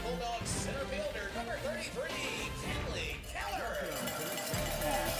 Bulldogs center fielder, number 33, Kenley Keller.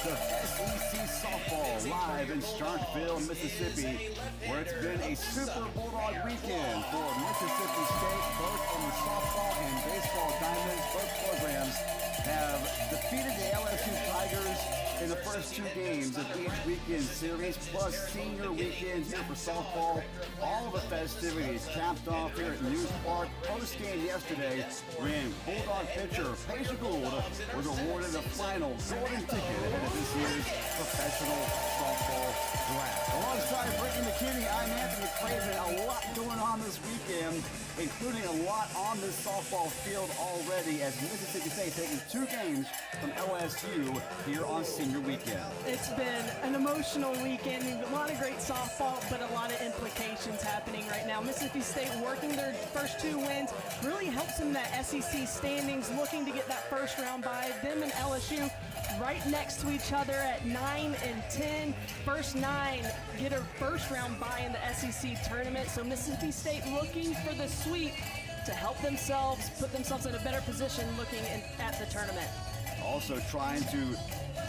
The SEC softball live in Starkville, Mississippi, where it's been a Super Bulldog weekend for Mississippi State. Both on the softball and baseball diamonds, both programs have defeated the LSU Tigers in the first two games of each weekend series, plus senior weekend here for softball. All the festivities capped off here at News Park. Post-game yesterday, when Bulldog pitcher Paige Gould was awarded a final golden ticket ahead of this year's professional softball draft. Alongside Brittany McKinney, I'm Anthony Craven. A lot going on this weekend, including a lot on this softball field already, as Mississippi State taking two games from LSU here on senior weekend. It's been an emotional weekend. A lot of great softball, but a lot of implications happening right now. Mississippi State working their first two wins really helps them in that SEC standings, looking to get that first round bye. Them and LSU right next to each other at 9 and 10. First 9 get a first round bye in the SEC tournament. So Mississippi State looking for the sweep to help themselves, put themselves in a better position looking at the tournament. Also trying to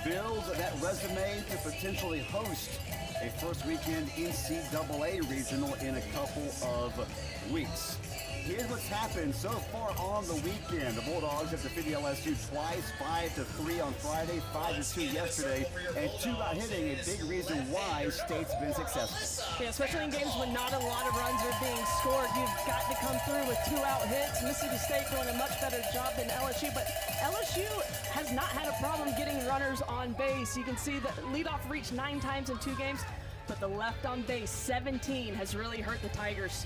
build that resume to potentially host a first weekend NCAA regional in a couple of weeks. Here's what's happened so far on the weekend. The Bulldogs have defeated LSU twice, 5-3 on Friday, 5-2 yesterday, and two out hitting, a big reason why State's been successful. Yeah, especially in games when not a lot of runs are being scored. You've got to come through with 2 out hits. Mississippi State doing a much better job than LSU, but LSU has not had a problem getting runners on base. You can see the leadoff reached 9 times in 2 games, but the left on base, 17, has really hurt the Tigers.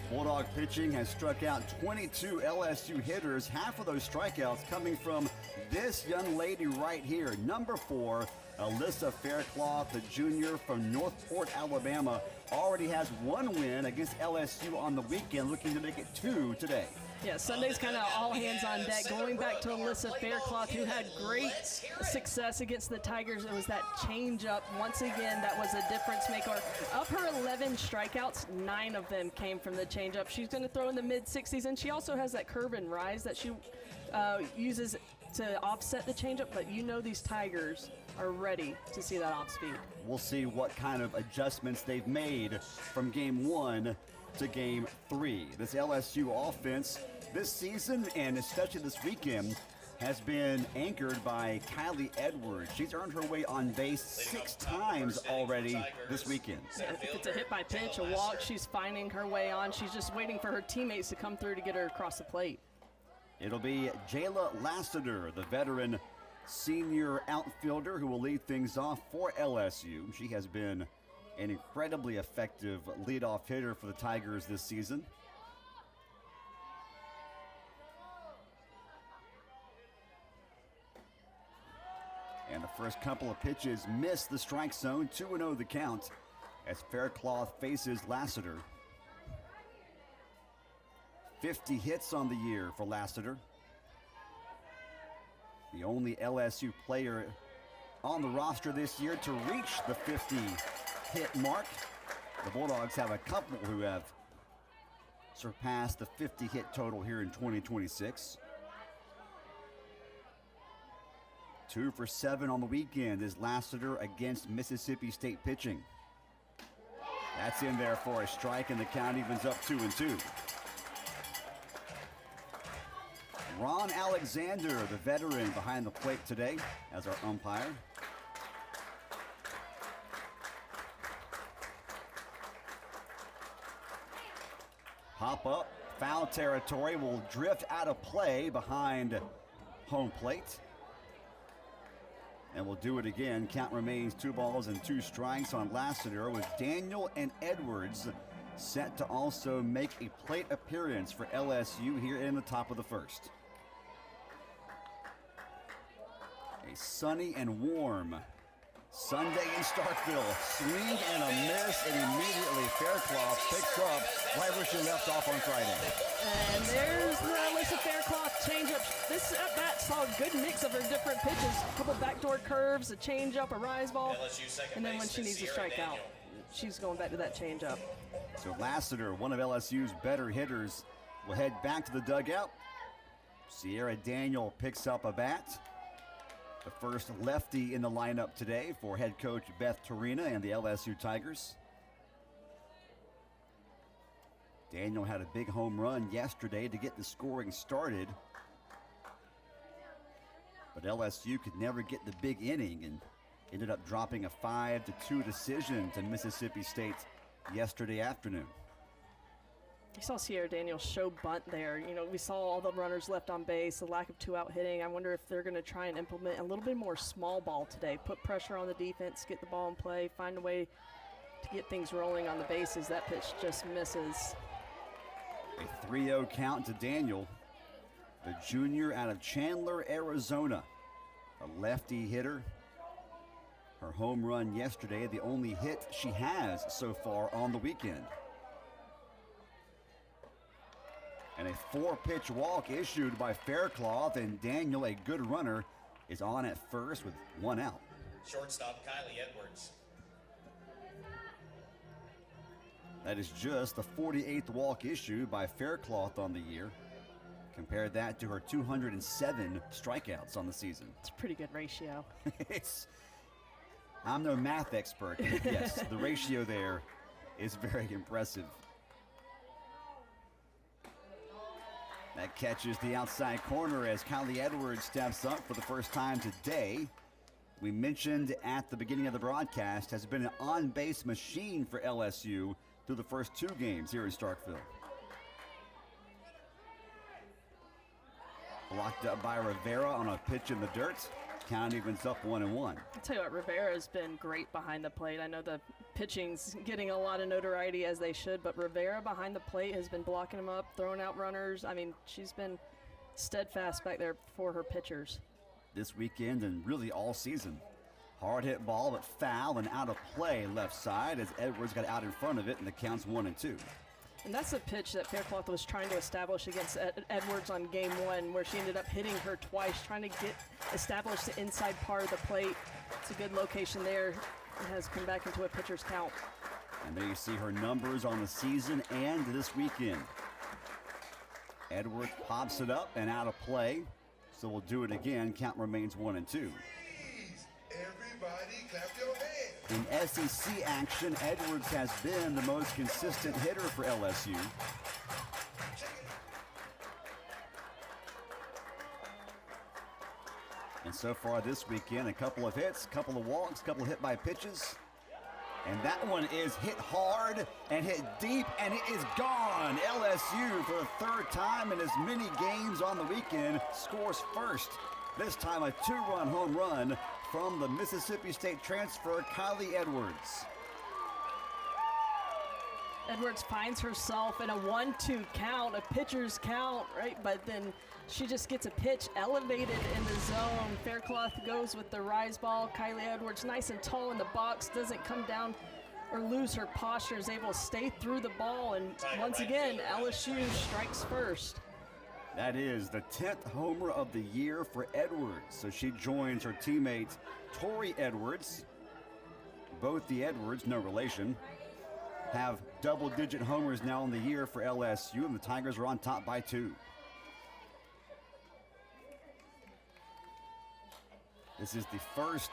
Bulldog pitching has struck out 22 LSU hitters, half of those strikeouts coming from this young lady right here, number 4, Alyssa Faircloth, the junior from Northport, Alabama, already has 1 win against LSU on the weekend, looking to make it 2 today. Yeah, Sunday's kind of all hands on deck. Going back to Alyssa Faircloth, who had great success against the Tigers. It was that changeup. Once again, that was a difference maker. Of her 11 strikeouts, 9 of them came from the changeup. She's going to throw in the mid-60s, and she also has that curve and rise that she uses to offset the changeup. But you know these Tigers are ready to see that off speed. We'll see what kind of adjustments they've made from game 1 to game 3. This LSU offense this season, and especially this weekend, has been anchored by Kylie Edwards. She's earned her way on base 6 times already this weekend. If it's a hit by pitch, a walk, she's finding her way on. She's just waiting for her teammates to come through to get her across the plate. It'll be Jayla Lassiter, the veteran senior outfielder, who will lead things off for LSU. She has been an incredibly effective leadoff hitter for the Tigers this season. And the first couple of pitches missed the strike zone. 2-0 the count as Faircloth faces Lassiter. 50 hits on the year for Lassiter. The only LSU player on the roster this year to reach the 50-hit mark. The Bulldogs have a couple who have surpassed the 50-hit total here in 2026. 2 for 7 on the weekend is Lassiter against Mississippi State pitching. That's in there for a strike, and the count evens up 2-2. Ron Alexander, the veteran, behind the plate today as our umpire. Hop up, foul territory, will drift out of play behind home plate. And we'll do it again. Count remains 2 balls and 2 strikes on Lassiter, with Daniel and Edwards set to also make a plate appearance for LSU here in the top of the first. A sunny and warm Sunday in Starkville. Swing and a miss, and immediately Faircloth picks up right where she left off on Friday. And there's the Alyssa Faircloth changeup. This at-bat saw a good mix of her different pitches. A couple backdoor curves, a changeup, a rise ball, and then when she needs to strike out, she's going back to that changeup. So Lassiter, one of LSU's better hitters We'll head back to the dugout. Sierra Daniel picks up a bat. The first lefty in the lineup today for head coach Beth Torina and the LSU Tigers. Daniel had a big home run yesterday to get the scoring started. But LSU could never get the big inning and ended up dropping a 5-2 decision to Mississippi State yesterday afternoon. You saw Sierra Daniels show bunt there. You know, we saw all the runners left on base, the lack of two-out hitting. I wonder if they're going to try and implement a little bit more small ball today, put pressure on the defense, get the ball in play, find a way to get things rolling on the bases. That pitch just misses. A 3-0 count to Daniel, the junior out of Chandler, Arizona. A lefty hitter. Her home run yesterday, the only hit she has so far on the weekend. And a 4-pitch walk issued by Faircloth, and Daniel, a good runner, is on at first with 1 out. Shortstop Kylie Edwards. That is just the 48th walk issued by Faircloth on the year. Compare that to her 207 strikeouts on the season. It's a pretty good ratio. I'm no math expert, but yes, the ratio there is very impressive. That catches the outside corner as Kylie Edwards steps up for the first time today. We mentioned at the beginning of the broadcast, has been an on-base machine for LSU through the first 2 games here in Starkville. Blocked up by Rivera on a pitch in the dirt. Count evens up 1-1. I'll tell you what, Rivera's been great behind the plate. I know the pitching's getting a lot of notoriety as they should, but Rivera behind the plate has been blocking them up, throwing out runners. I mean, she's been steadfast back there for her pitchers. This weekend and really all season. Hard hit ball, but foul and out of play left side as Edwards got out in front of it, and the count's 1-2. And that's the pitch that Faircloth was trying to establish against Edwards on game 1, where she ended up hitting her twice, trying to establish the inside part of the plate. It's a good location there. It has come back into a pitcher's count. And there you see her numbers on the season and this weekend. Edwards pops it up and out of play. So we'll do it again. Count remains 1-2. Please, everybody clap your hands. In SEC action, Edwards has been the most consistent hitter for LSU. And so far this weekend, a couple of hits, couple of walks, couple of hit by pitches. And that one is hit hard and hit deep, and it is gone. LSU, for the 3rd time in as many games on the weekend, scores first. This time a 2-run home run from the Mississippi State transfer, Kylie Edwards. Edwards finds herself in a 1-2 count, a pitcher's count, right? But then she just gets a pitch elevated in the zone. Faircloth goes with the rise ball. Kylie Edwards, nice and tall in the box, doesn't come down or lose her posture, is able to stay through the ball. And once again, LSU strikes first. That is the 10th homer of the year for Edwards. So she joins her teammate, Tori Edwards. Both the Edwards, no relation, have double-digit homers now in the year for LSU, and the Tigers are on top by 2. This is the first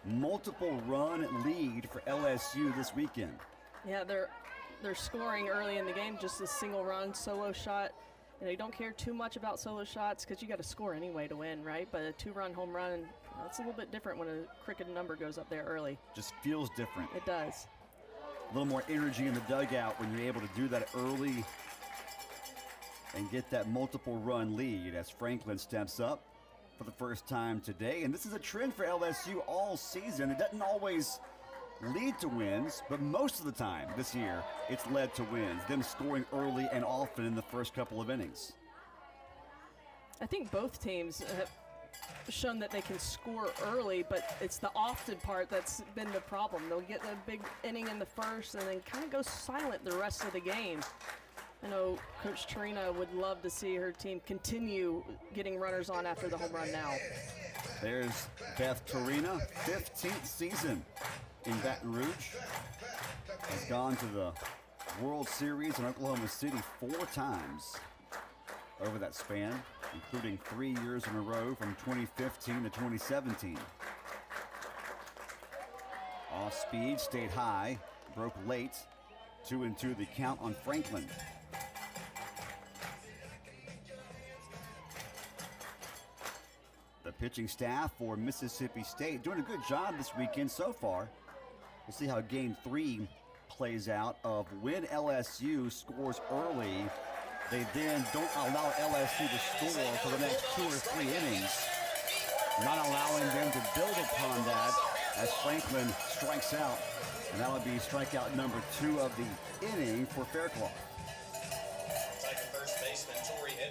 multiple-run lead for LSU this weekend. Yeah, they're scoring early in the game, just a single run, solo shot. You know, you don't care too much about solo shots because you got to score anyway to win, right? But a 2-run home run, that's a little bit different when a cricket number goes up there early. Just feels different. It does. A little more energy in the dugout when you're able to do that early and get that multiple run lead as Franklin steps up for the first time today. And this is a trend for LSU all season. It doesn't always lead to wins, but most of the time this year it's led to wins, them scoring early and often in the first couple of innings. I think both teams have shown that they can score early, but it's the often part that's been the problem. They'll get the big inning in the first and then kind of go silent the rest of the game. I know Coach Torina would love to see her team continue getting runners on after the home run now. There's Beth Torina, 15th season in Baton Rouge. Has gone to the World Series in Oklahoma City 4 times. over that span, including 3 years in a row from 2015 to 2017. Off speed, stayed high, broke late, 2-2 the count on Franklin. The pitching staff for Mississippi State doing a good job this weekend so far. We'll see how game 3 plays out of when LSU scores early. They then don't allow LSU to score for the next 2 or 3 innings, not allowing them to build upon that as Franklin strikes out. And that would be strikeout number 2 of the inning for Faircloth.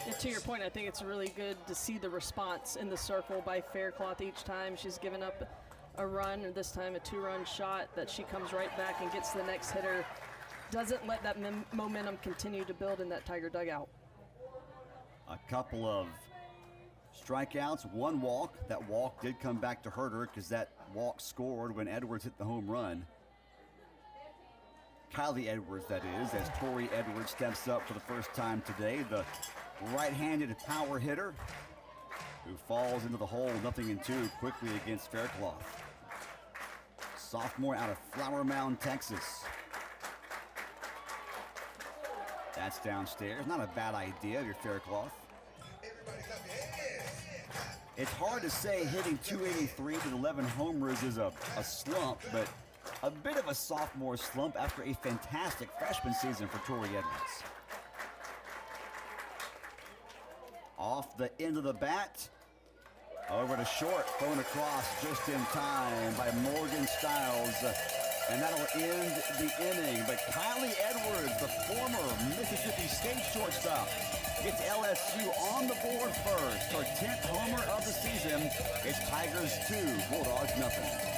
And to your point, I think it's really good to see the response in the circle by Faircloth each time. She's given up a run, or this time a 2-run shot, that she comes right back and gets the next hitter. Doesn't let that momentum continue to build in that Tiger dugout. A couple of strikeouts, 1 walk. That walk did come back to hurt her because that walk scored when Edwards hit the home run. Kylie Edwards, that is, as Tori Edwards steps up for the first time today. The right-handed power hitter who falls into the hole, 0-2 quickly against Faircloth. Sophomore out of Flower Mound, Texas. That's downstairs. Not a bad idea, your Faircloth. It's hard to say hitting 283 with 11 homers is a slump, but a bit of a sophomore slump after a fantastic freshman season for Tori Edwards. Off the end of the bat, over to short, thrown across just in time by Morgan Stiles. And that'll end the inning. But Kylie Edwards, the former Mississippi State shortstop, gets LSU on the board first. Her 10th homer of the season. It's Tigers 2, Bulldogs nothing.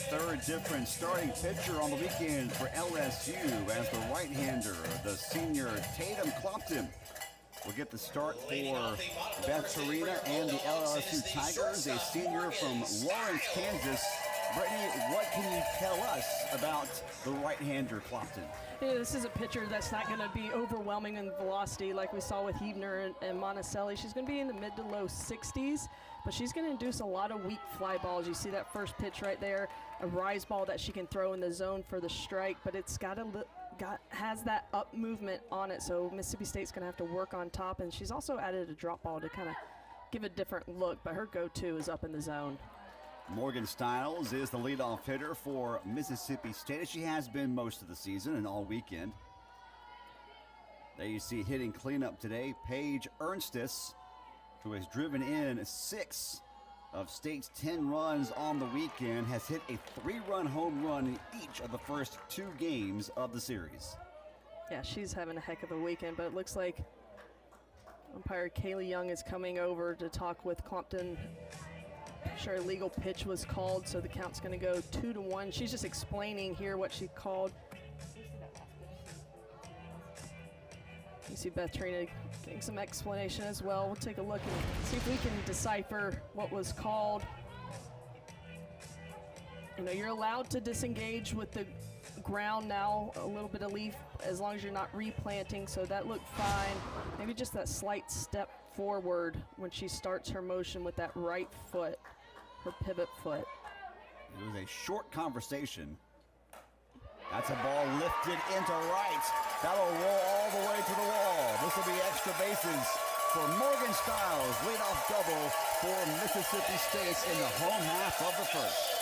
Third different starting pitcher on the weekend for LSU as the right-hander, the senior Tatum Clopton, will get the start for Beth Farina and the LSU Tigers, a senior from Lawrence, Kansas. Brittany, what can you tell us about the right-hander Clopton? Yeah, this is a pitcher that's not going to be overwhelming in velocity like we saw with Huebner and Monticelli. She's going to be in the mid to low 60s, but she's going to induce a lot of weak fly balls. You see that first pitch right there, a rise ball that she can throw in the zone for the strike, but it's has that up movement on it, so Mississippi State's going to have to work on top, and she's also added a drop ball to kind of give a different look, but her go-to is up in the zone. Morgan Stiles is the leadoff hitter for Mississippi State, as she has been most of the season and all weekend. There you see hitting cleanup today, Paige Ernstis, who has driven in 6 of State's 10 runs on the weekend, has hit a 3-run home run in each of the first 2 games of the series. Yeah, she's having a heck of a weekend, but it looks like umpire Kaylee Young is coming over to talk with Clopton Sure, illegal pitch was called, so the count's going to go 2-1. She's just explaining here what she called. You see Beth Trina getting some explanation as well. We'll take a look and see if we can decipher what was called. You know, you're allowed to disengage with the ground now, a little bit of leaf, as long as you're not replanting, so that looked fine. Maybe just that slight step forward when she starts her motion with that right foot, her pivot foot. It was a short conversation. That's a ball lifted into right. That'll roll all the way to the wall. This will be extra bases for Morgan Stiles. Leadoff double for Mississippi State in the home half of the first.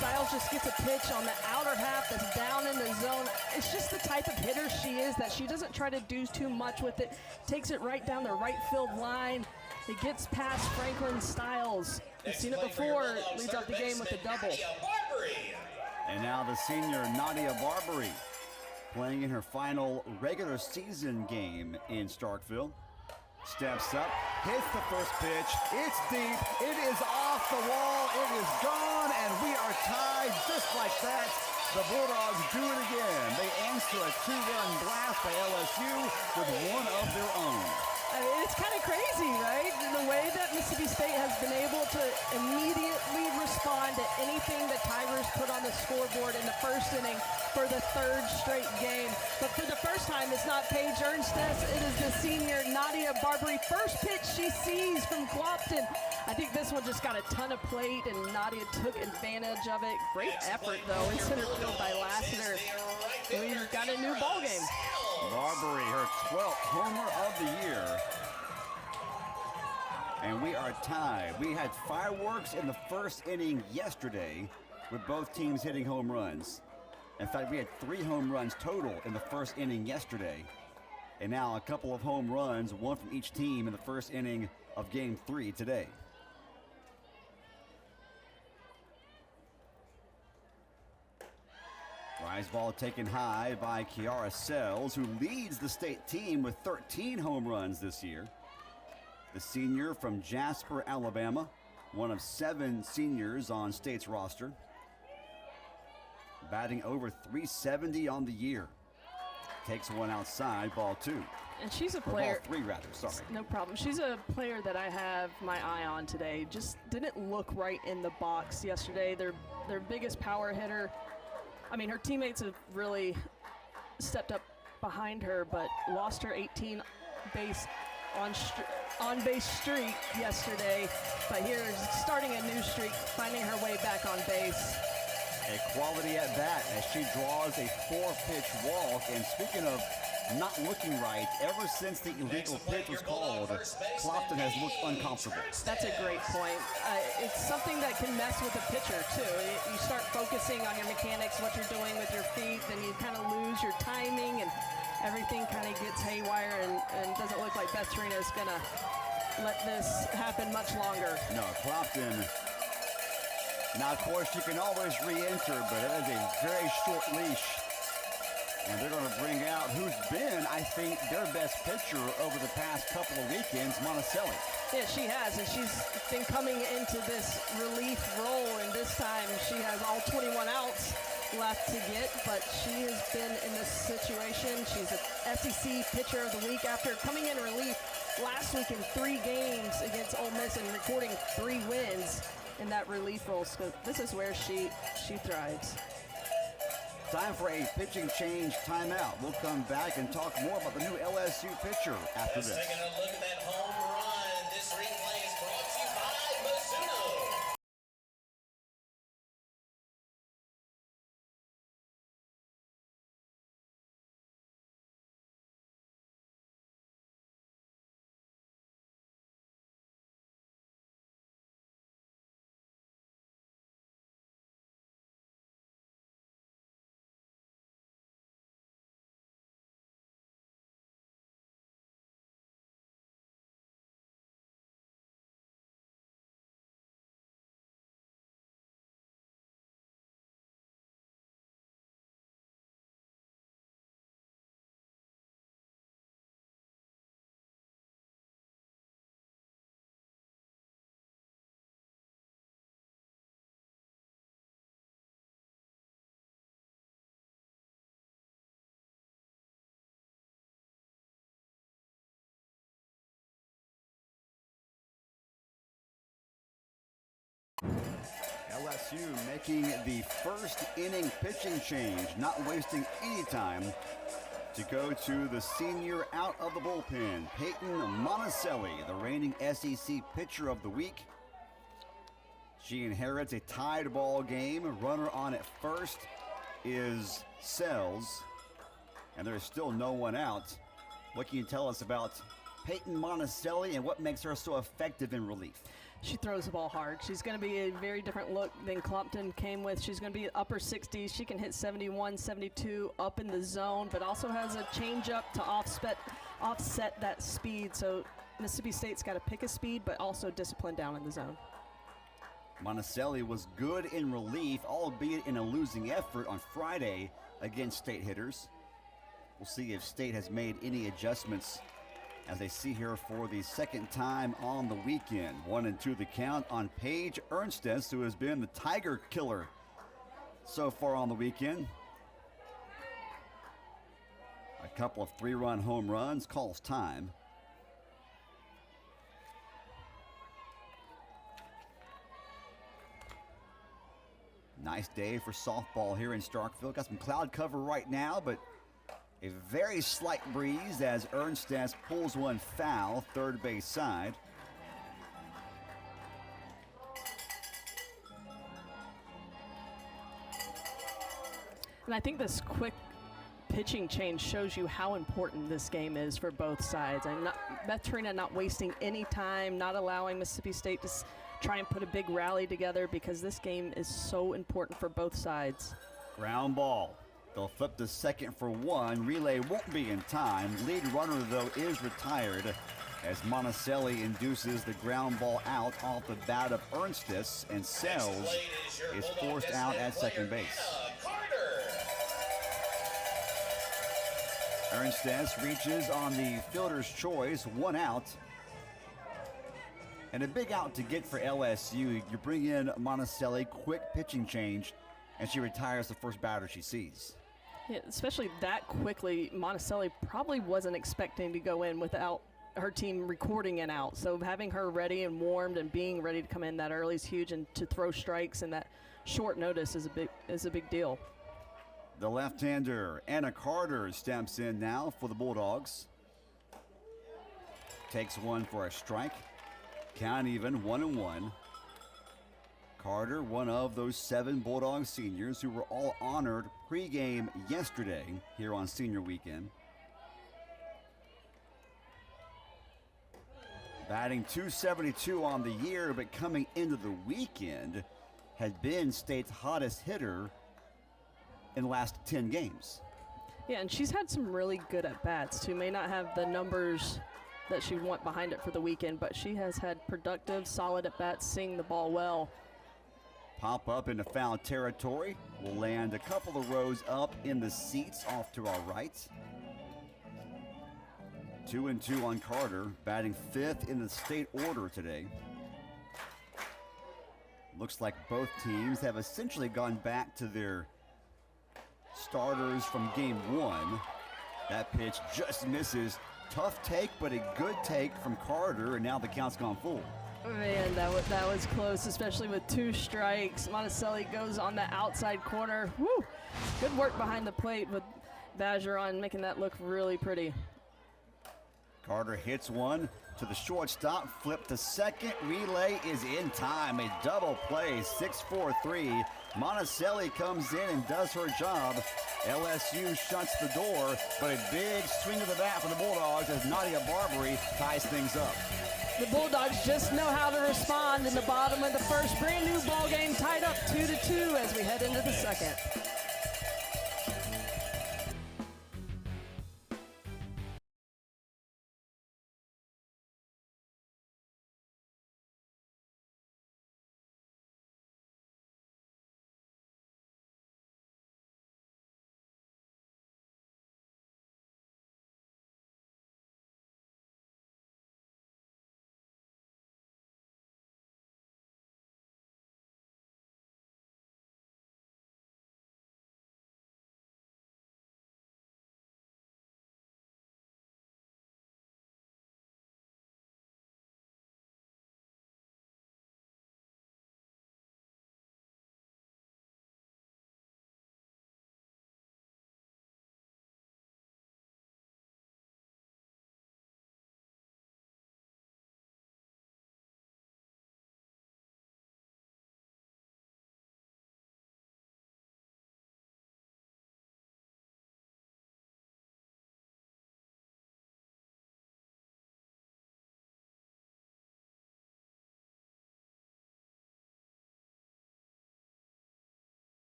Stiles just gets a pitch on the outer half that's down in the zone. It's just the type of hitter she is, that she doesn't try to do too much with it. Takes it right down the right field line. It gets past Franklin Stiles. We've seen it before. Leads up the game with a double. And now the senior Nadia Barbary playing in her final regular season game in Starkville. Steps up, hits the first pitch. It's deep. It is off the wall. It is gone, and we are tied just like that. The Bulldogs do it again. They answer a 2-run blast by LSU with one of their own. I mean, it's kind of crazy, right? The way that Mississippi State has been able to immediately respond to anything that Tigers put on the scoreboard in the first inning for the third straight game. But for the first time, it's not Paige Ernstess. It is the senior Nadia Barbary. First pitch she sees from Clopton. I think this one just got a ton of plate, and Nadia took advantage of it. Great effort, though, in center field by Lassiter. We've got a new ball game. Barbary, her 12th homer of the year. And we are tied. We had fireworks in the first inning yesterday with both teams hitting home runs. In fact, we had 3 home runs total in the first inning yesterday. And now a couple of home runs, one from each team in the first inning of Game 3 today. Rise ball taken high by Kiara Sells, who leads the state team with 13 home runs this year. The senior from Jasper, Alabama, one of 7 seniors on state's roster. Batting over .370 on the year. Takes one outside, ball 2. And she's a player. Ball 3 rather, sorry. No problem. She's a player that I have my eye on today. Just didn't look right in the box yesterday. Their biggest power hitter. I mean, her teammates have really stepped up behind her, but lost her 18 base on base streak yesterday. But here, starting a new streak, finding her way back on base. A quality at bat as she draws a 4-pitch walk. And speaking of not looking right, ever since the illegal pitch was called, Clopton has looked uncomfortable. That's a great point. It's something that can mess with a pitcher, too. You start focusing on your mechanics, what you're doing with your feet, then you kind of lose your timing, and everything kind of gets haywire, and doesn't look like Beth Trina is going to let this happen much longer. No, Clopton. Now, of course, you can always re-enter, but it is a very short leash. And they're going to bring out who's been, I think, their best pitcher over the past couple of weekends, Monticelli. Yeah, she has, and she's been coming into this relief role, and this time she has all 21 outs left to get, but she has been in this situation. She's an SEC Pitcher of the Week after coming in relief last week in 3 games against Ole Miss and recording 3 wins in that relief role. So this is where she thrives. Time for a pitching change timeout. We'll come back and talk more about the new LSU pitcher after this. Taking a look at that home run. This replay is brought to you by Mizuno. LSU making the first inning pitching change, not wasting any time to go to the senior out of the bullpen, Peyton Monticelli, the reigning SEC pitcher of the week. She inherits a tied ball game. Runner on at first is Sells, and there is still no one out. What can you tell us about Peyton Monticelli and what makes her so effective in relief? She throws the ball hard. She's going to be a very different look than Clumpton came with. She's going to be upper 60s. She can hit 71, 72 up in the zone, but also has a changeup to offset that speed. So Mississippi State's got to pick a speed, but also discipline down in the zone. Monticelli was good in relief, albeit in a losing effort on Friday against State hitters. We'll see if State has made any adjustments as they see here for the second time on the weekend. 1-2 the count on Paige Ernstess, who has been the Tiger killer so far on the weekend. A couple of 3-run home runs, calls time. Nice day for softball here in Starkville. Got some cloud cover right now, but a very slight breeze as Ernstess pulls one foul, third base side. And I think this quick pitching change shows you how important this game is for both sides. And Beth Trina not wasting any time, not allowing Mississippi State to try and put a big rally together, because this game is so important for both sides. Ground ball. They'll flip to second for one. Relay won't be in time. Lead runner, though, is retired as Monticelli induces the ground ball out off the bat of Ernstess, and Sells is forced out at second base. Ernstess reaches on the fielder's choice, one out. And a big out to get for LSU. You bring in Monticelli, quick pitching change, and she retires the first batter she sees. Yeah, especially that quickly. Monticelli probably wasn't expecting to go in without her team recording an out. So having her ready and warmed and being ready to come in that early is huge, and to throw strikes in that short notice is a big deal. The left-hander, Anna Carter, steps in now for the Bulldogs. Takes one for a strike. Count even, 1-1. Carter, one of those 7 Bulldog seniors who were all honored pregame yesterday here on senior weekend. Batting .272 on the year, but coming into the weekend had been State's hottest hitter in the last 10 games. Yeah, and she's had some really good at-bats too. May not have the numbers that she want behind it for the weekend, but she has had productive, solid at-bats, seeing the ball well. Pop up into foul territory. Will land a couple of rows up in the seats off to our right. 2-2 on Carter, batting 5th in the state order today. Looks like both teams have essentially gone back to their starters from game 1. That pitch just misses. Tough take, but a good take from Carter, and now the count's gone full. Man, that was close, especially with 2 strikes. Monticelli goes on the outside corner. Woo! Good work behind the plate with Bergeron, making that look really pretty. Carter hits one to the shortstop, flip to second. Relay is in time. A double play, 6-4-3. Monticelli comes in and does her job. LSU shuts the door, but a big swing of the bat for the Bulldogs as Nadia Barbary ties things up. The Bulldogs just know how to respond in the bottom of the first. Brand new ball game tied up 2-2 as we head into the second.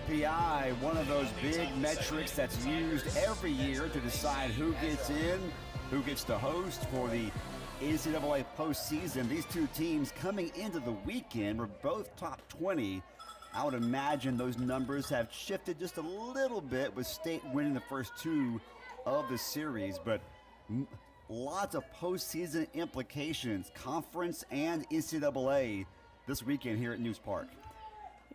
RPI, one of those big metrics that's used every year to decide who gets in, who gets to host for the NCAA postseason. These two teams coming into the weekend were both top 20. I would imagine those numbers have shifted just a little bit with State winning the first two of the series, but lots of postseason implications, conference and NCAA this weekend here at News Park.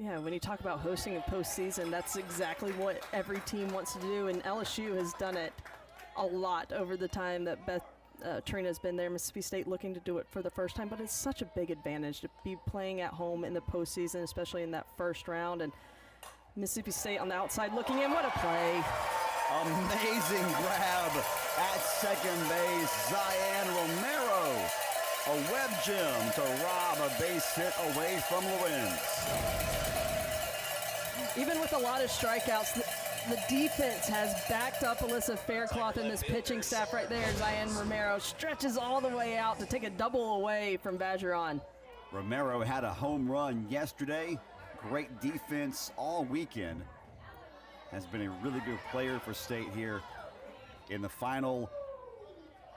Yeah, when you talk about hosting a postseason, that's exactly what every team wants to do, and LSU has done it a lot over the time that Trina's been there. Mississippi State looking to do it for the first time, but it's such a big advantage to be playing at home in the postseason, especially in that first round. And Mississippi State on the outside looking in. What a play. Amazing grab at second base. Zion Romero, a web gem to rob a base hit away from Lorenz. Even with a lot of strikeouts, the defense has backed up Alyssa Faircloth and this pitching staff right there. Zion Romero stretches all the way out to take a double away from Bergeron. Romero had a home run yesterday. Great defense all weekend. Has been a really good player for State here in the final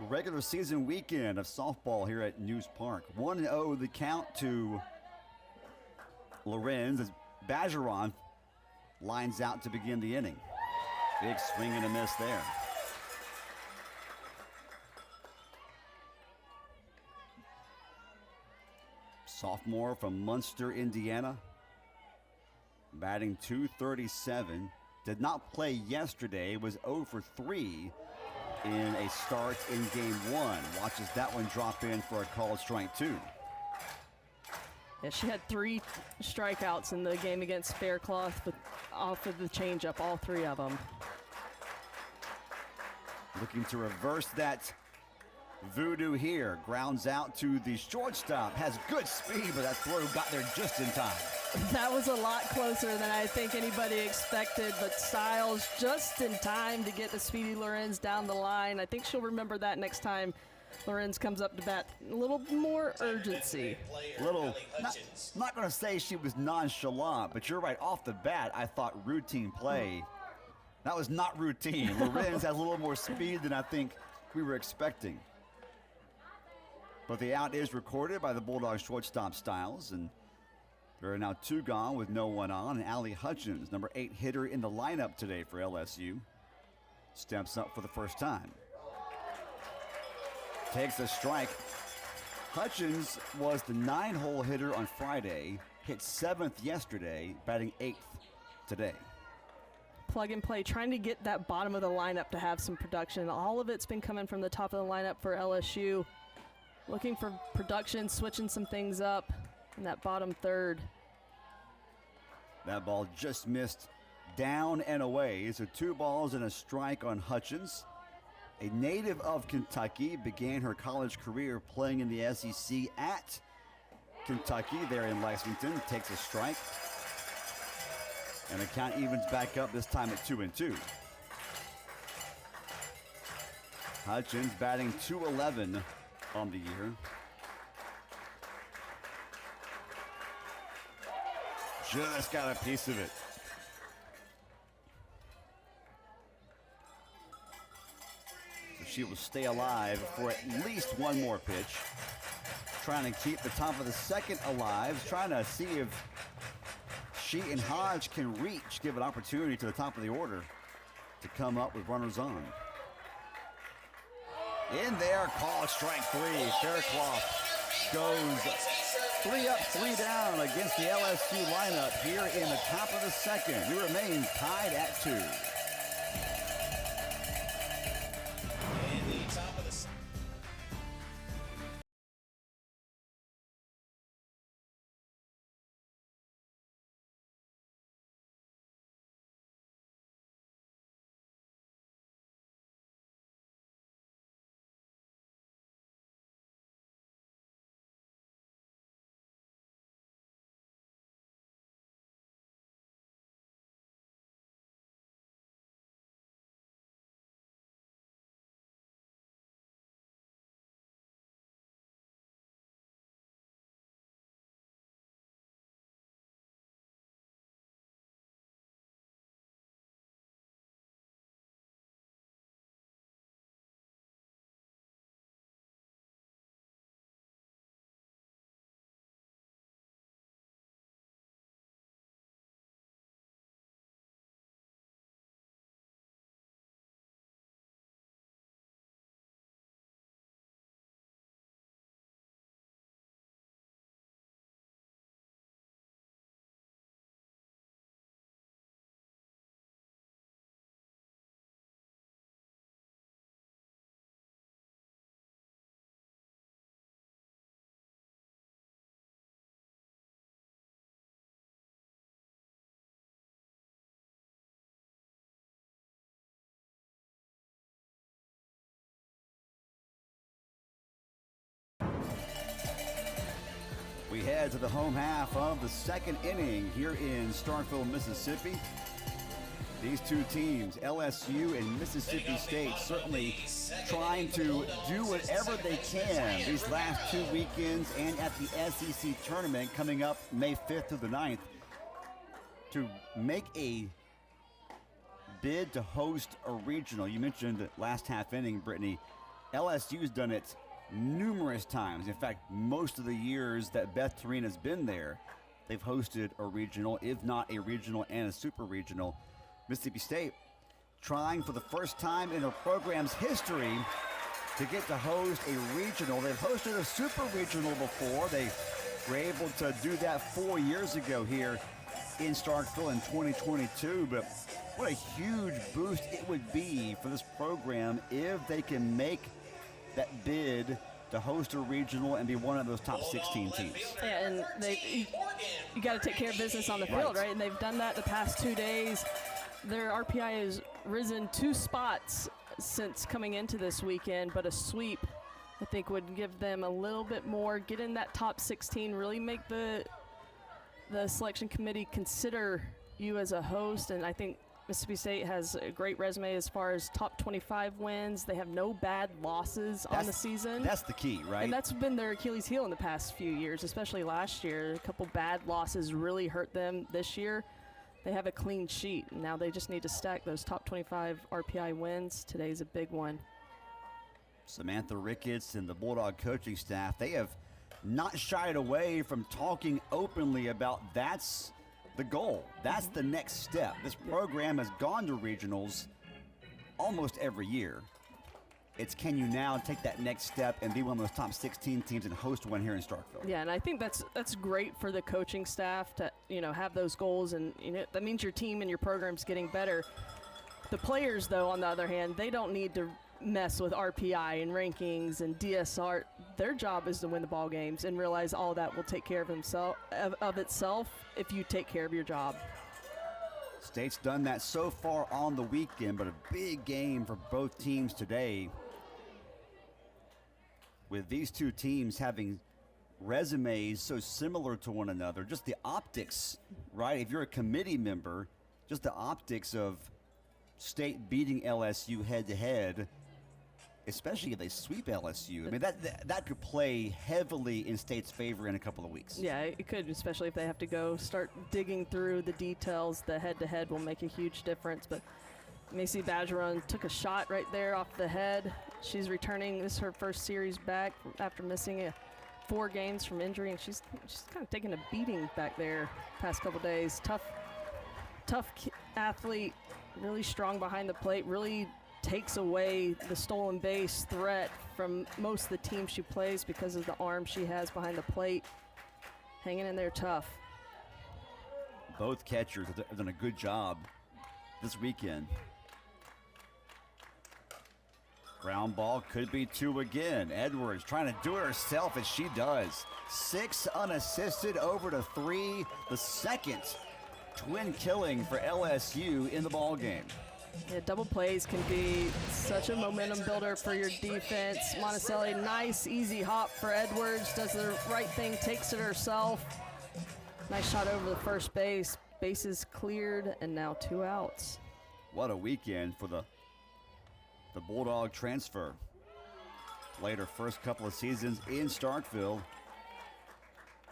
regular season weekend of softball here at News Park. 1-0 the count to Lorenz as Bergeron lines out to begin the inning. Big swing and a miss there. Sophomore from Munster, Indiana. Batting .237. Did not play yesterday, was 0 for 3 in a start in game one. Watches that one drop in for a called strike 2. Yeah, she had 3 strikeouts in the game against Faircloth, but off of the changeup, all 3 of them. Looking to reverse that voodoo here. Grounds out to the shortstop. Has good speed, but that throw got there just in time. That was a lot closer than I think anybody expected, but Styles just in time to get the speedy Lorenz down the line. I think she'll remember that next time Lorenz comes up to bat. A little more urgency. Not going to say she was nonchalant, but you're right. Off the bat, I thought routine play. That was not routine. Lorenz has a little more speed than I think we were expecting. But the out is recorded by the Bulldogs shortstop Styles, and there are now 2 gone with no one on. And Allie Hutchins, number 8 hitter in the lineup today for LSU, steps up for the first time. Takes a strike. Hutchins was the 9-hole hitter on Friday, hit 7th yesterday, batting 8th today. Plug and play, trying to get that bottom of the lineup to have some production. All of it's been coming from the top of the lineup for LSU. Looking for production, switching some things up in that bottom third. That ball just missed down and away. So 2 balls and a strike on Hutchins. A native of Kentucky, began her college career playing in the SEC at Kentucky there in Lexington. Takes a strike. And the count evens back up, this time at 2-2. Hutchins batting .211 on the year. Just got a piece of it. So she will stay alive for at least one more pitch. Trying to keep the top of the second alive. Trying to see if she and Hodge can reach, give an opportunity to the top of the order to come up with runners on. In there, call strike 3. Faircloth goes 3 up, 3 down against the LSU lineup here in the top of the second. We remain tied at 2. We head to the home half of the second inning here in Starkville, Mississippi. These two teams, LSU and Mississippi State, certainly trying to do whatever they can these last 2 weekends and at the SEC tournament coming up May 5th through the 9th to make a bid to host a regional. You mentioned last half inning, Brittany. LSU's done it numerous times. In fact, most of the years that Beth Tareen has been there, they've hosted a regional, if not a regional and a super regional. Mississippi State trying for the first time in their program's history to get to host a regional. They've hosted a super regional before. They were able to do that 4 years ago here in Starkville in 2022, but what a huge boost it would be for this program if they can make that bid to host a regional and be one of those top 16 teams. Yeah, and you got to take care of business on the field, right? And they've done that the past 2 days. Their RPI has risen 2 spots since coming into this weekend, but a sweep, I think, would give them a little bit more, get in that top 16, really make the selection committee consider you as a host. And I think Mississippi State has a great resume as far as top 25 wins. They have no bad losses on the season. That's the key, right? And that's been their Achilles heel in the past few years, especially last year. A couple bad losses really hurt them. This year, they have a clean sheet. Now they just need to stack those top 25 RPI wins. Today's a big one. Samantha Ricketts and the Bulldog coaching staff, they have not shied away from talking openly about that's the goal. That's the next step. This program has gone to regionals almost every year. It's can you now take that next step and be one of those top 16 teams and host one here in Starkville? Yeah, and I think that's great for the coaching staff to have those goals, and that means your team and your program's getting better. The players, though, on the other hand, they don't need to mess with RPI and rankings and DSR. Their job is to win the ball games and realize all that will take care of itself if you take care of your job. State's done that so far on the weekend, but a big game for both teams today. With these two teams having resumes so similar to one another, just the optics, right? If you're a committee member, just the optics of State beating LSU head-to-head, especially if they sweep LSU. I mean, that could play heavily in State's favor in a couple of weeks. Yeah, it could, especially if they have to go start digging through the details. The head-to-head will make a huge difference. But Macy Badgeron took a shot right there off the head. She's returning. This is her first series back after missing 4 games from injury, and she's kind of taking a beating back there past couple days. Tough athlete, really strong behind the plate, really takes away the stolen base threat from most of the teams she plays because of the arm she has behind the plate. Hanging in there tough. Both catchers have done a good job this weekend. Ground ball could be 2 again. Edwards trying to do it herself, as she does. 6 unassisted over to 3. The second twin killing for LSU in the ball game. Yeah, double plays can be such a momentum builder for your defense. Monticelli, nice, easy hop for Edwards. Does the right thing, takes it herself. Nice shot over the first base. Bases cleared, and now 2 outs. What a weekend for the Bulldog transfer. Played her first couple of seasons in Starkville.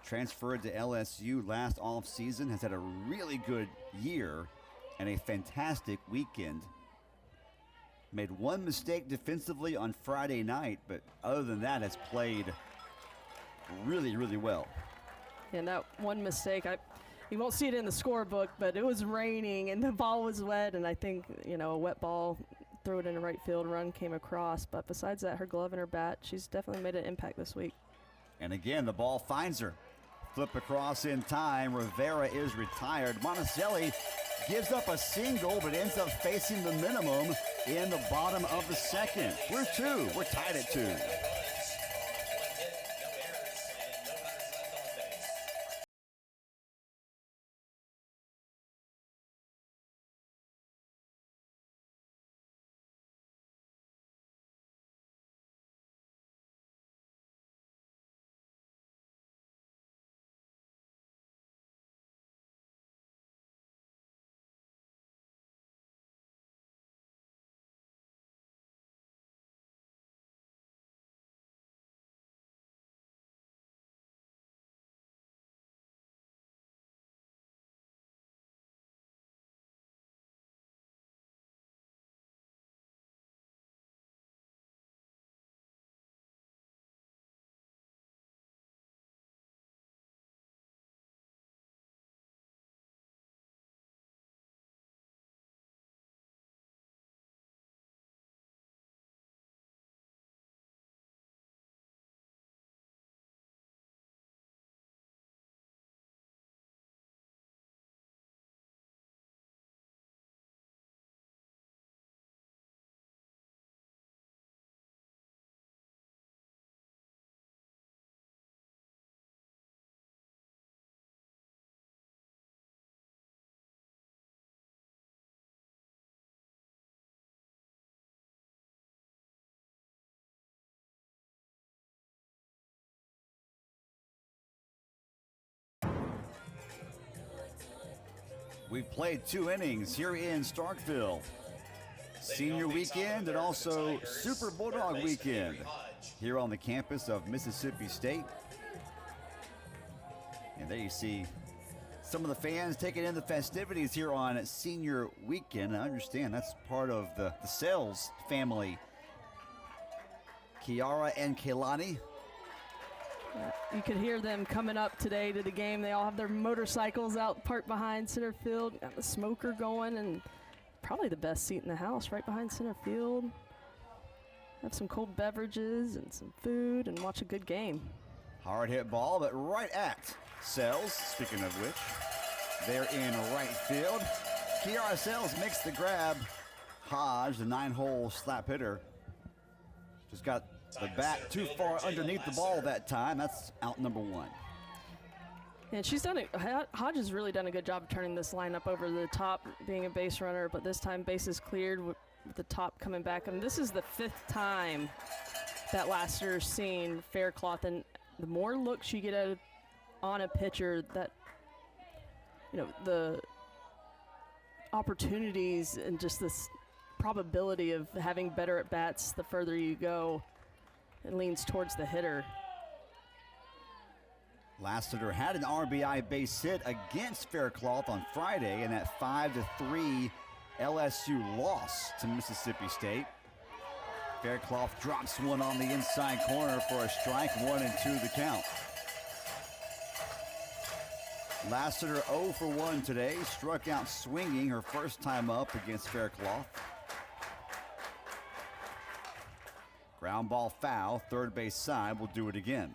Transferred to LSU last offseason. Has had a really good year and a fantastic weekend. Made 1 mistake defensively on Friday night, but other than that has played really, really well. And that 1 mistake, you won't see it in the scorebook, but it was raining and the ball was wet, and I think, a wet ball, throw it in the right field, run came across. But besides that, her glove and her bat, she's definitely made an impact this week. And again, the ball finds her. Flip across in time. Rivera is retired. Monticelli gives up a single, but ends up facing the minimum in the bottom of the second. We're tied at 2. We've played 2 innings here in Starkville. Senior weekend and also Super Bulldog weekend here on the campus of Mississippi State. And there you see some of the fans taking in the festivities here on senior weekend. I understand that's part of the Sales family. Kiara and Kaylani. You could hear them coming up today to the game. They all have their motorcycles out parked behind center field. Got the smoker going, and probably the best seat in the house right behind center field. Have some cold beverages and some food and watch a good game. Hard hit ball, but right at Sells, speaking of which. They're in right field. Kiara Sells makes the grab. Hodge, the 9-hole slap hitter, just got the bat too far underneath the ball that time. That's out number 1. And Hodge has really done a good job of turning this lineup over the top, being a base runner, but this time bases cleared with the top coming back. I mean, this is the 5th time that Lassiter's seen Faircloth, and the more looks you get on a pitcher, that, the opportunities and just this probability of having better at bats the further you go, it leans towards the hitter. Lassiter had an RBI base hit against Faircloth on Friday in that 5-3 LSU loss to Mississippi State. Faircloth drops one on the inside corner for a strike, 1-2 the count. Lassiter 0 for 1 today, struck out swinging her first time up against Faircloth. Ground ball foul, third base side, will do it again.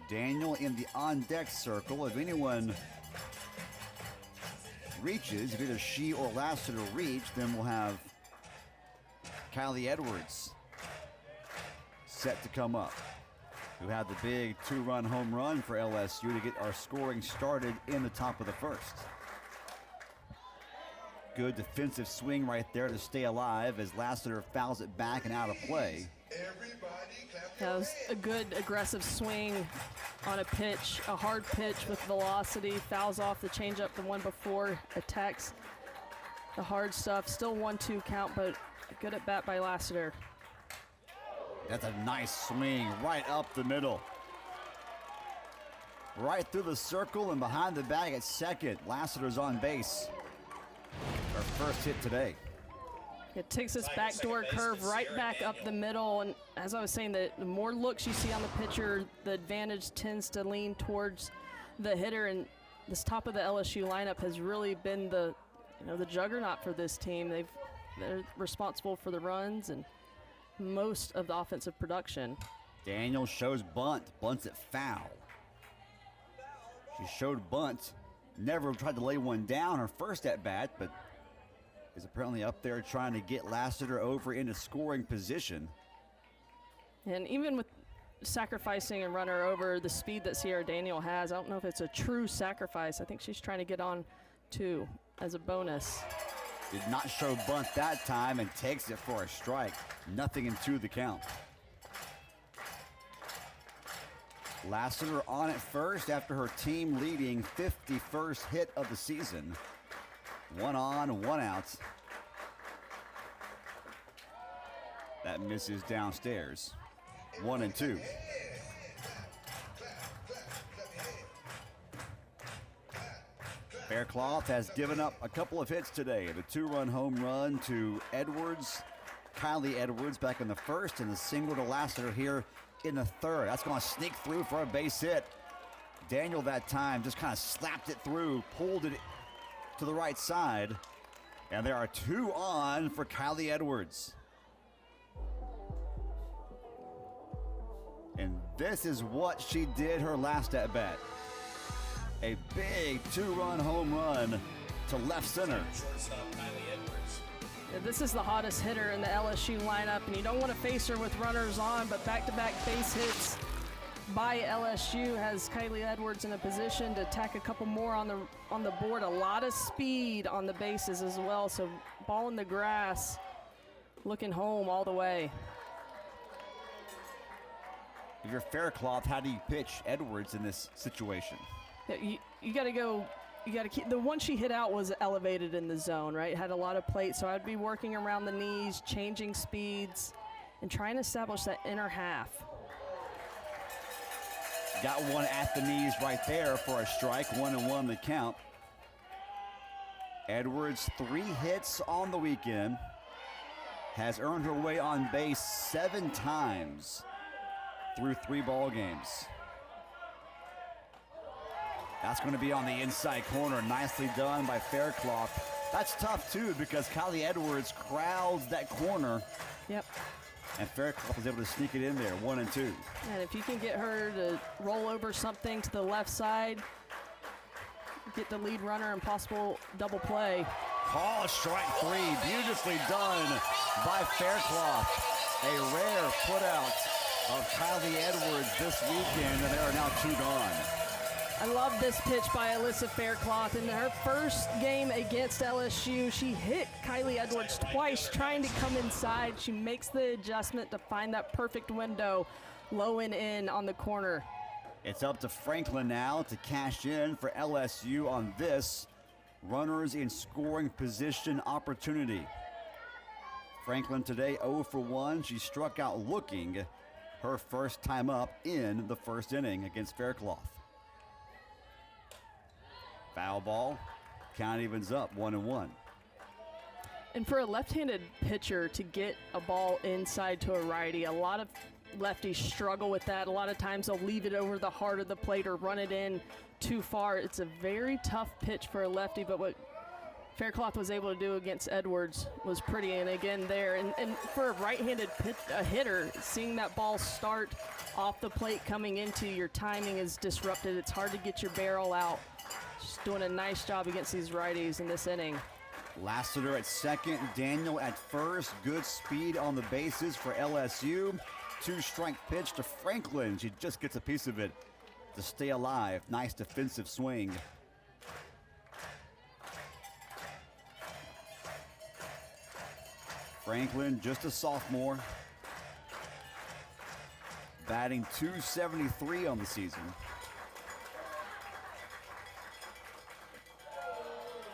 Daniel in the on-deck circle. If anyone reaches, if either she or Lassiter reach, then we'll have Kylie Edwards set to come up, who had the big 2-run home run for LSU to get our scoring started in the top of the first. Good defensive swing right there to stay alive as Lassiter fouls it back and out of play. That was a good aggressive swing on a pitch, a hard pitch with velocity, fouls off the changeup, the one before, attacks the hard stuff. Still 1-2 count, but good at bat by Lassiter. That's a nice swing right up the middle. Right through the circle and behind the bag at second. Lassiter's on base. Our first hit today. It takes this backdoor curve right back up the middle, and as I was saying, the more looks you see on the pitcher, the advantage tends to lean towards the hitter, and this top of the LSU lineup has really been the juggernaut for this team. They're responsible for the runs and most of the offensive production. Daniel shows bunt, bunts it foul. She showed bunt, never tried to lay one down her first at bat, but is apparently up there trying to get Lassiter over into scoring position. And even with sacrificing a runner over the speed that Sierra Daniel has, I don't know if it's a true sacrifice. I think she's trying to get on too as a bonus. Did not show bunt that time and takes it for a strike. 0-2 the count. Lassiter on at first after her team leading 51st hit of the season. 1 on, 1 out. That misses downstairs. 1-2. Faircloth has given up a couple of hits today. The 2-run home run to Edwards, Kylie Edwards back in the first, and the single to Lassiter here in the third. That's going to sneak through for a base hit. Daniel that time just kind of slapped it through, pulled it to the right side, and there are 2 on for Kylie Edwards. And this is what she did her last at bat. A big 2-run home run to left center. Yeah, this is the hottest hitter in the LSU lineup, and you don't want to face her with runners on, but back-to-back base hits by LSU has Kylie Edwards in a position to attack a couple more on the board. A lot of speed on the bases as well, so ball in the grass, looking home all the way. If you're Faircloth, how do you pitch Edwards in this situation? You got to go you got to keep the one she hit out was elevated in the zone, right? Had a lot of plate, so I'd be working around the knees, changing speeds, and trying to establish that inner half. Got one at the knees right there for a strike. 1-1 the count. Edwards, 3 hits on the weekend. Has earned her way on base 7 times through 3 ball games. That's going to be on the inside corner. Nicely done by Faircloth. That's tough, too, because Kylie Edwards crowds that corner. Yep. And Faircloth was able to sneak it in there, 1-2. And if you can get her to roll over something to the left side, get the lead runner and possible double play. Call strike 3. Beautifully done by Faircloth. A rare putout of Kylie Edwards this weekend, and there are now 2 gone. I love this pitch by Alyssa Faircloth. In her first game against LSU, she hit Kylie Edwards twice trying to come inside. She makes the adjustment to find that perfect window, low and in on the corner. It's up to Franklin now to cash in for LSU on this runners in scoring position opportunity. Franklin today 0 for 1. She struck out looking her first time up in the first inning against Faircloth. Foul ball. Count evens up 1-1. And for a left-handed pitcher to get a ball inside to a righty, a lot of lefties struggle with that. A lot of times they'll leave it over the heart of the plate or run it in too far. It's a very tough pitch for a lefty, but what Faircloth was able to do against Edwards was pretty. And again there, and for a right-handed hitter, seeing that ball start off the plate coming into your timing is disrupted. It's hard to get your barrel out. She's doing a nice job against these righties in this inning. Lassiter at second, Daniel at first. Good speed on the bases for LSU. 2-strike pitch to Franklin. She just gets a piece of it to stay alive. Nice defensive swing. Franklin, just a sophomore. Batting .273 on the season.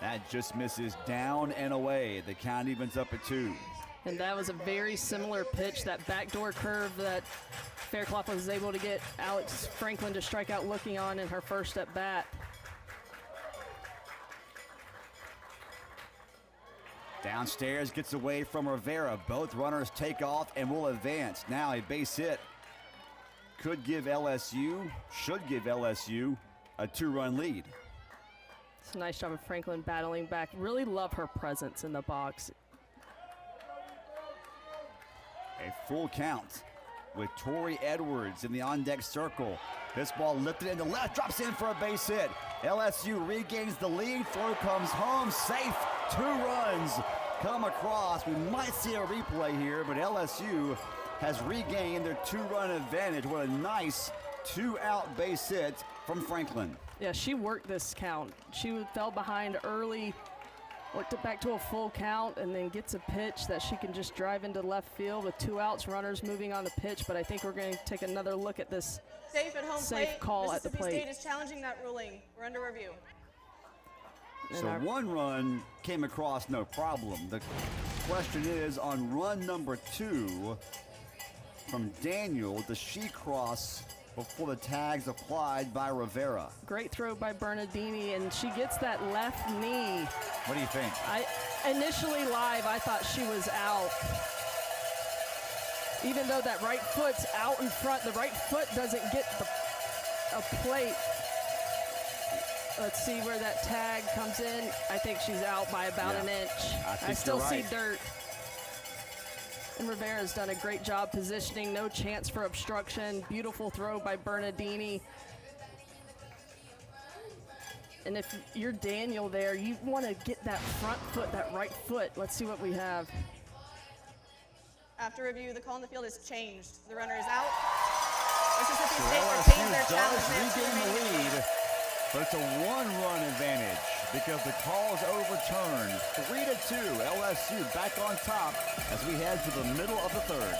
That just misses down and away. The count evens up at 2. And that was a very similar pitch, that backdoor curve that Faircloth was able to get Alex Franklin to strike out looking on in her first at bat. Downstairs, gets away from Rivera. Both runners take off and will advance. Now a base hit could give LSU, should give LSU a 2-run lead. It's a nice job of Franklin battling back. Really love her presence in the box. A full count with Tori Edwards in the on-deck circle. This ball lifted into left, drops in for a base hit. LSU regains the lead, throw comes home, safe. 2 runs come across. We might see a replay here, but LSU has regained their 2-run advantage. What a nice 2-out base hit from Franklin. Yeah, she worked this count. She fell behind early, worked it back to a full count, and then gets a pitch that she can just drive into left field with 2 outs, runners moving on the pitch. But I think we're going to take another look at this safe at home safe plate. call at the plate. Mississippi State is challenging that ruling. We're under review. So 1 run came across no problem. The question is, on run number 2 from Daniel, does she cross before the tag's applied by Rivera? Great throw by Bernardini, and she gets that left knee. What do you think? Initially live, I thought she was out. Even though that right foot's out in front, the right foot doesn't get a plate. Let's see where that tag comes in. I think she's out by about an inch. I still see dirt. And Rivera's done a great job positioning. No chance for obstruction. Beautiful throw by Bernardini. And if you're Daniel there, you want to get that front foot, that right foot. Let's see what we have. After review, the call in the field has changed. The runner is out. Mississippi So State LSU retains their does challenge. regain the lead, but it's a 1-run advantage because the call is overturned. 3-2, LSU back on top as we head to the middle of the 3rd.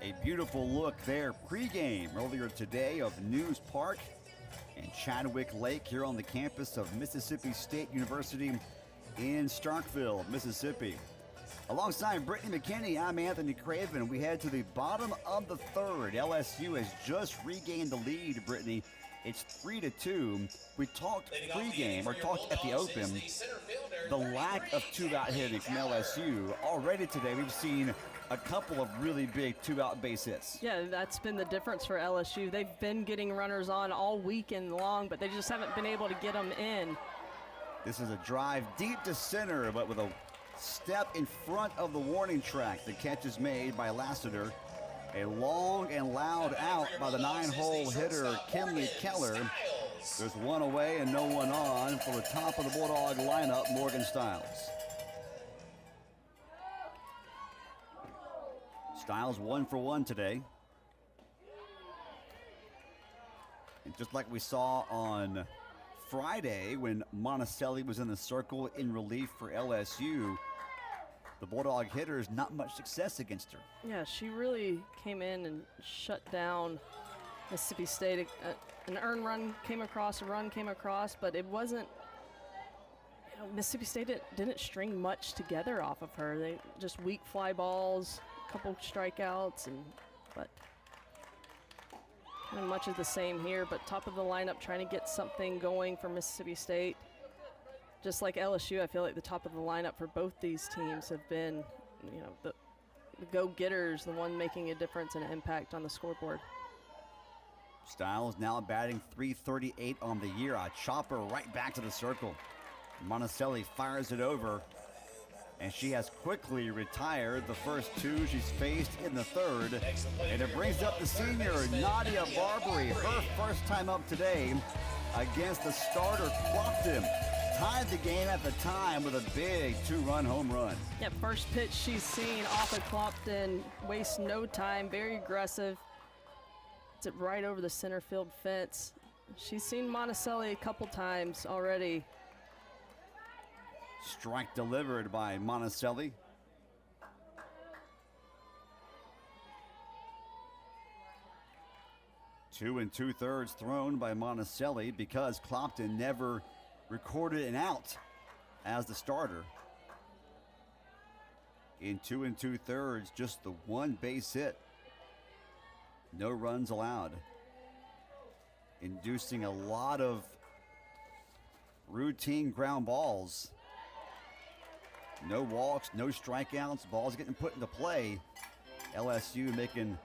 A beautiful look there pregame earlier today of News Park and Chadwick Lake here on the campus of Mississippi State University in Starkville, Mississippi. Alongside Brittany McKinney, I'm Anthony Craven. We head to the bottom of the third. LSU has just regained the lead, Brittany. It's 3-2. We talked pregame, or talked at the open, the lack of two-out hitting from LSU. Already today, we've seen a couple of really big two-out base hits. Yeah, that's been the difference for LSU. They've been getting runners on all weekend long, but they just haven't been able to get them in. This is a drive deep to center, but with a step in front of the warning track. The catch is made by Lassiter. A long and loud out by the 9-hole hitter, Kinley Keller. There's one away and no one on for the top of the Bulldog lineup, Morgan Stiles. Stiles 1 for 1 today. And just like we saw on Friday when Monticelli was in the circle in relief for LSU, the Bulldog hitters, not much success against her. Yeah, she really came in and shut down Mississippi State. An earned run came across, a run came across, but it wasn't, Mississippi State didn't string much together off of her. They just weak fly balls, a couple strikeouts, but kind of much of the same here. But top of the lineup trying to get something going for Mississippi State. Just like LSU, I feel like the top of the lineup for both these teams have been, the go-getters, the one making a difference and an impact on the scoreboard. Stiles now batting .338 on the year. A chopper right back to the circle. Monticelli fires it over, and she has quickly retired the first two she's faced in the third. And it brings up the senior, Nadia Barbary, her first time up today against the starter, Clopton. Tied the game at the time with a big two-run home run. Yeah, first pitch she's seen off of Clopton, wastes no time, very aggressive. It's it right over the center field fence. She's seen Monticelli a couple times already. Strike delivered by Monticelli. Two and 2/3 thrown by Monticelli because Clopton never recorded an out as the starter. In 2 2/3, just the one base hit. No runs allowed. Inducing a lot of routine ground balls. No walks, no strikeouts, balls getting put into play. LSU making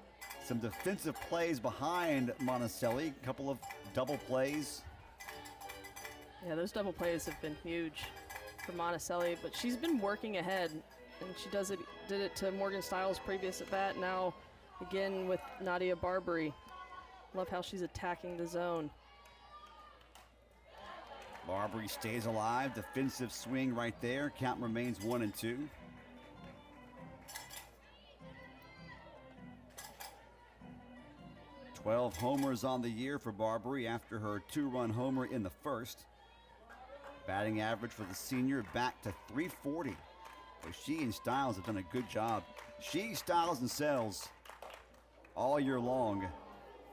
some defensive plays behind Monticelli, a couple of double plays. Yeah, those double plays have been huge for Monticelli, but she's been working ahead, and she did it to Morgan Stiles previous at bat, now again with Nadia Barbary. Love how she's attacking the zone. Barbary stays alive, defensive swing right there. Count remains 1-2. "12 homers on the year for Barbary after her two-run homer in the first. Batting average for the senior back to .340. But she and Stiles have done a good job. She, Stiles, and Sells all year long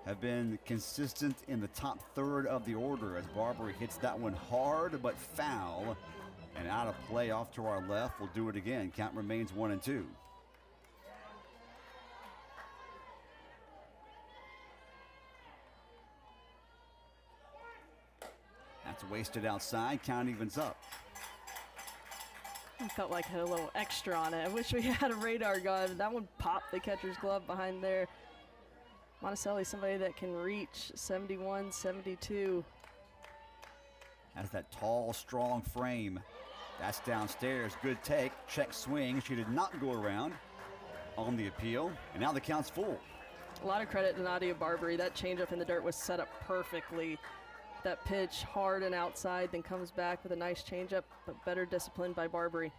have been consistent in the top third of the order as Barbary hits that one hard but foul and out of play off to our left. We'll do it again. Count remains 1-2. That's wasted outside. Count evens up. I felt like it had a little extra on it. I wish we had a radar gun. That one popped the catcher's glove behind there. Monticelli, somebody that can reach 71, 72. Has that tall, strong frame. That's downstairs. Good take. Check swing. She did not go around on the appeal. And now the count's full. A lot of credit to Nadia Barbary. That changeup in the dirt was set up perfectly. That pitch hard and outside, then comes back with a nice changeup, but better disciplined by Barbary.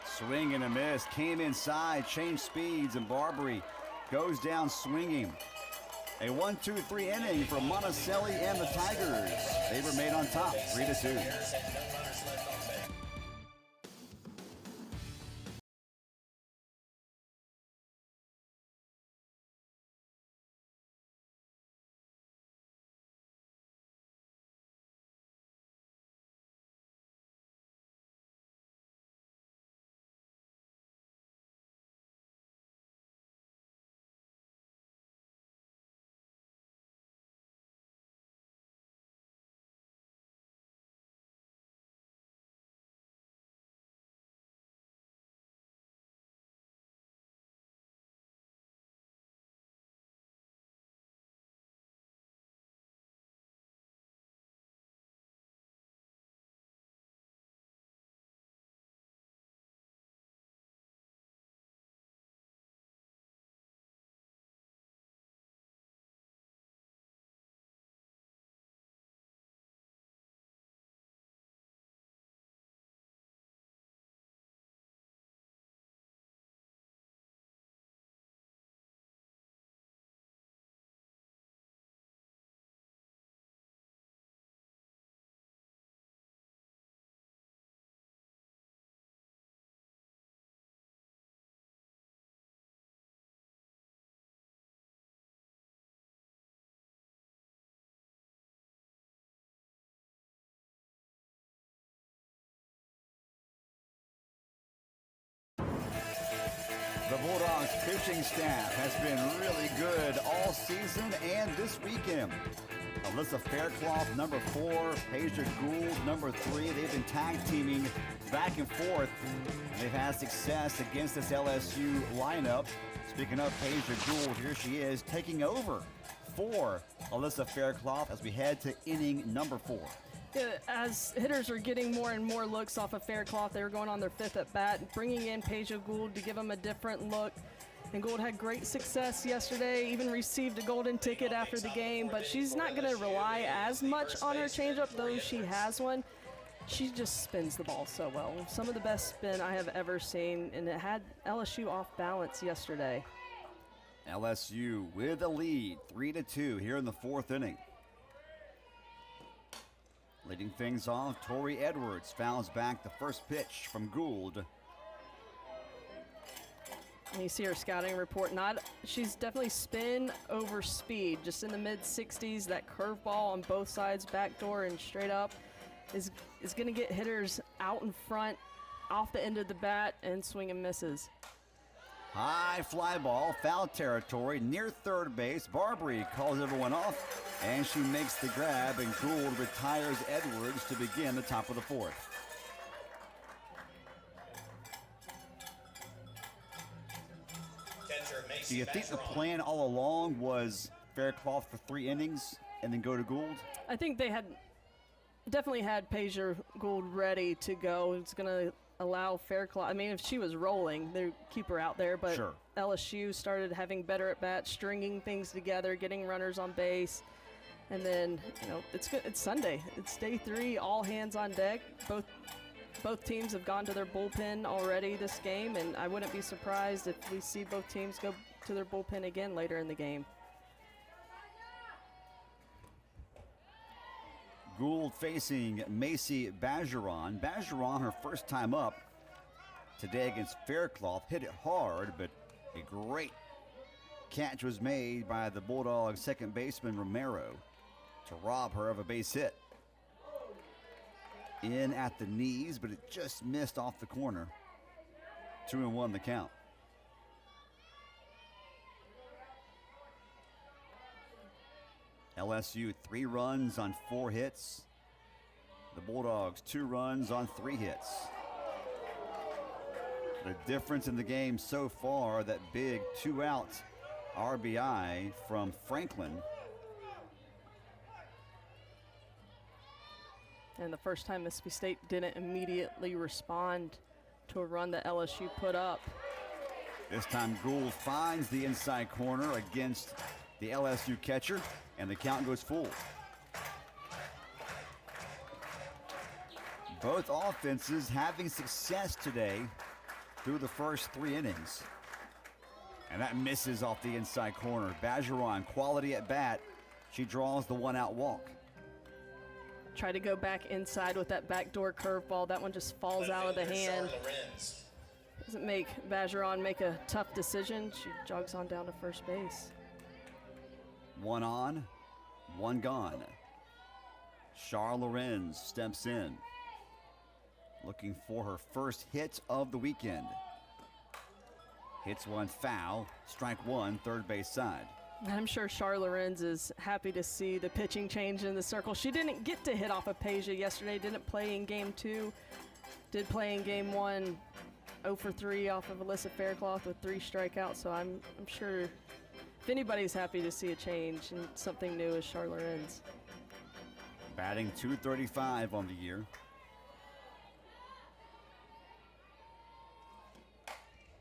Swing and a miss. Came inside, changed speeds, and Barbary goes down swinging. A 1-2-3 inning for Monticelli and the Tigers. They remain on top, 3-2. Bulldogs pitching staff has been really good all season and this weekend. Alyssa Faircloth, number 4, Paige Gould, number 3. They've been tag teaming back and forth, and they've had success against this LSU lineup. Speaking of Paige Gould, here she is taking over for Alyssa Faircloth as we head to inning number 4. As hitters are getting more and more looks off of Faircloth, they were going on their 5th at bat, bringing in Paige Gould to give them a different look. And Gould had great success yesterday, even received a golden ticket after the game, but she's not going to rely as much on her changeup, though she has one. She just spins the ball so well. Some of the best spin I have ever seen, and it had LSU off balance yesterday. LSU with a lead, 3-2 here in the 4th inning. Leading things off, Tori Edwards fouls back the first pitch from Gould. And you see her scouting report. She's definitely spin over speed, just in the mid-60s. That curveball on both sides, backdoor and straight up, is going to get hitters out in front, off the end of the bat, and swing and misses. High fly ball, foul territory, near third base. Barbary calls everyone off, and she makes the grab, and Gould retires Edwards to begin the top of the 4th. Do you think the plan all along was Faircloth for 3 innings and then go to Gould? I think they definitely had Paige Gould ready to go. It's going to allow Faircloth. I mean, if she was rolling, they'd keep her out there. But sure. LSU started having better at bats, stringing things together, getting runners on base. And then, it's good. It's Sunday. It's day 3, all hands on deck. Both teams have gone to their bullpen already this game, and I wouldn't be surprised if we see both teams go to their bullpen again later in the game. Gould facing Macy Bajeron. Bajeron, her first time up today against Faircloth, hit it hard, but a great catch was made by the Bulldogs' second baseman Romero to rob her of a base hit. In at the knees, but it just missed off the corner. 2-1 the count. LSU 3 runs on 4 hits. The Bulldogs 2 runs on 3 hits. The difference in the game so far, that big 2-out RBI from Franklin. And the first time Mississippi State didn't immediately respond to a run that LSU put up. This time Gould finds the inside corner against the LSU catcher, and the count goes full. Both offenses having success today through the first 3 innings. And that misses off the inside corner. Bajeron, quality at bat. She draws the 1-out walk. Try to go back inside with that backdoor curveball. That one just falls out of the hand. Doesn't make Bajeron make a tough decision. She jogs on down to first base. 1 on, 1 gone. Char Lorenz steps in, looking for her first hit of the weekend. Hits one foul, strike 1, third base side. I'm sure Char Lorenz is happy to see the pitching change in the circle. She didn't get to hit off of Paige yesterday, didn't play in game 2, did play in game 1, 0 for 3 off of Alyssa Faircloth with 3 strikeouts, so I'm sure if anybody's happy to see a change and something new is Char Lorenz. Batting .235 on the year.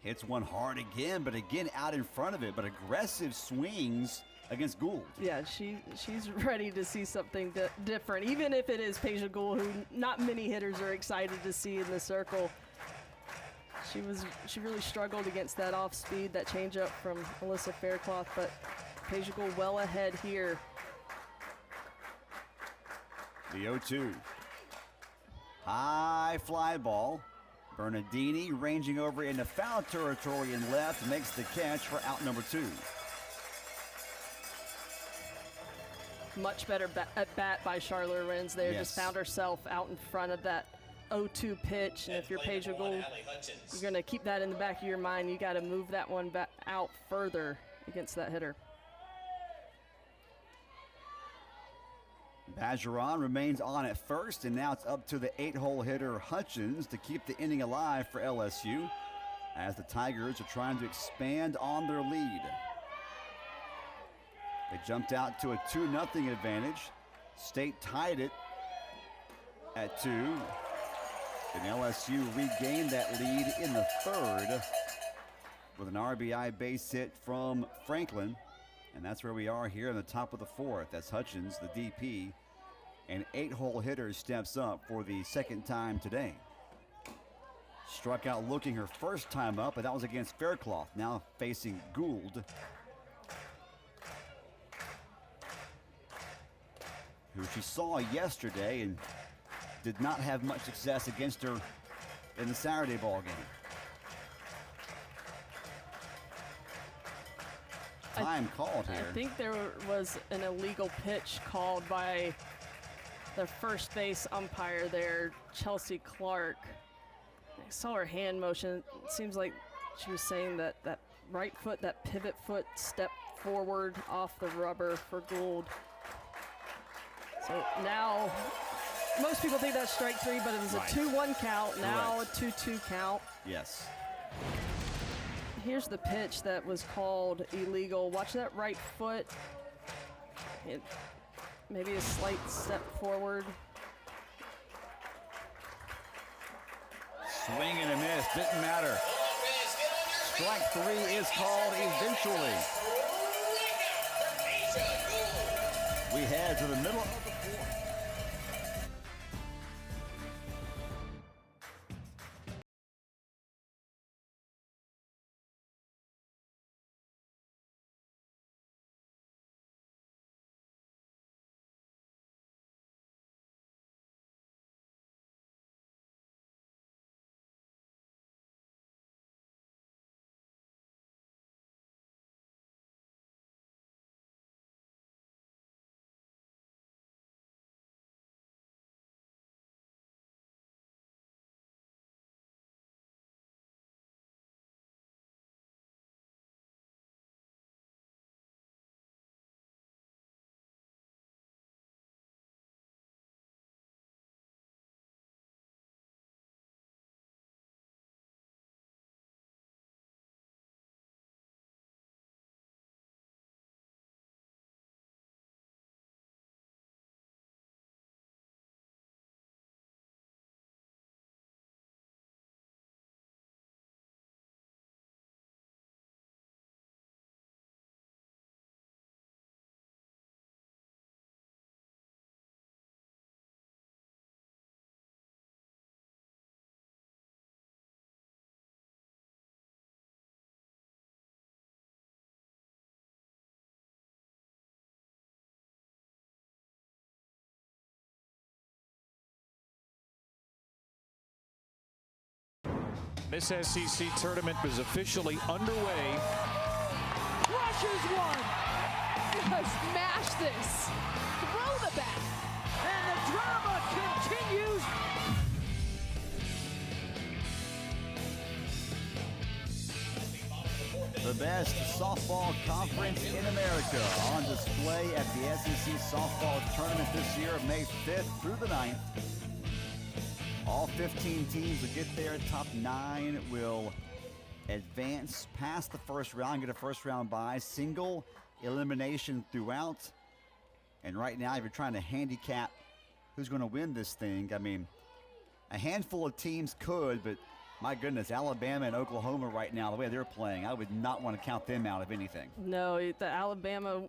Hits one hard again, but again out in front of it, but aggressive swings against Gould. Yeah, she's ready to see something different, even if it is Paige Gould, who not many hitters are excited to see in the circle. She really struggled against that off speed, that changeup from Alyssa Faircloth, but Paige Gould well ahead here. The 0-2. High fly ball. Bernardini ranging over into foul territory and left makes the catch for out number 2. Much better at bat by Char Lorenz there. Yes. Just found herself out in front of that 0-2 pitch, and if you're Paige Gould, you're going to keep that in the back of your mind. You got to move that one back out further against that hitter. Bergeron remains on at first, and now it's up to the 8-hole hitter Hutchins to keep the inning alive for LSU as the Tigers are trying to expand on their lead. They jumped out to a 2-0 advantage. State tied it at 2. And LSU regained that lead in the third with an RBI base hit from Franklin. And that's where we are here in the top of the fourth. That's Hutchins, the DP. An 8-hole hitter steps up for the second time today. Struck out looking her first time up, but that was against Faircloth. Now facing Gould, who she saw yesterday and did not have much success against her in the Saturday ball game. Time called here. I think there was an illegal pitch called by the first base umpire there, Chelsea Clark. I saw her hand motion. It seems like she was saying that that right foot, that pivot foot, stepped forward off the rubber for Gould. So now, most people think that's strike 3, but it was a 2-1 count. Now a 2-2 count. Yes. Here's the pitch that was called illegal. Watch that right foot. Maybe a slight step forward. Swing and a miss, didn't matter. Strike 3 is called eventually. We head to the middle of the fourth. This SEC tournament is officially underway. Crushes one. Smash this. Throw the bat. And the drama continues. The best softball conference in America on display at the SEC softball tournament this year, May 5th through the 9th. All 15 teams will get there. Top 9 will advance past the first round, get a first round bye. Single elimination throughout. And right now, if you're trying to handicap who's going to win this thing, I mean, a handful of teams could, but my goodness, Alabama and Oklahoma right now, the way they're playing, I would not want to count them out of anything. No, the Alabama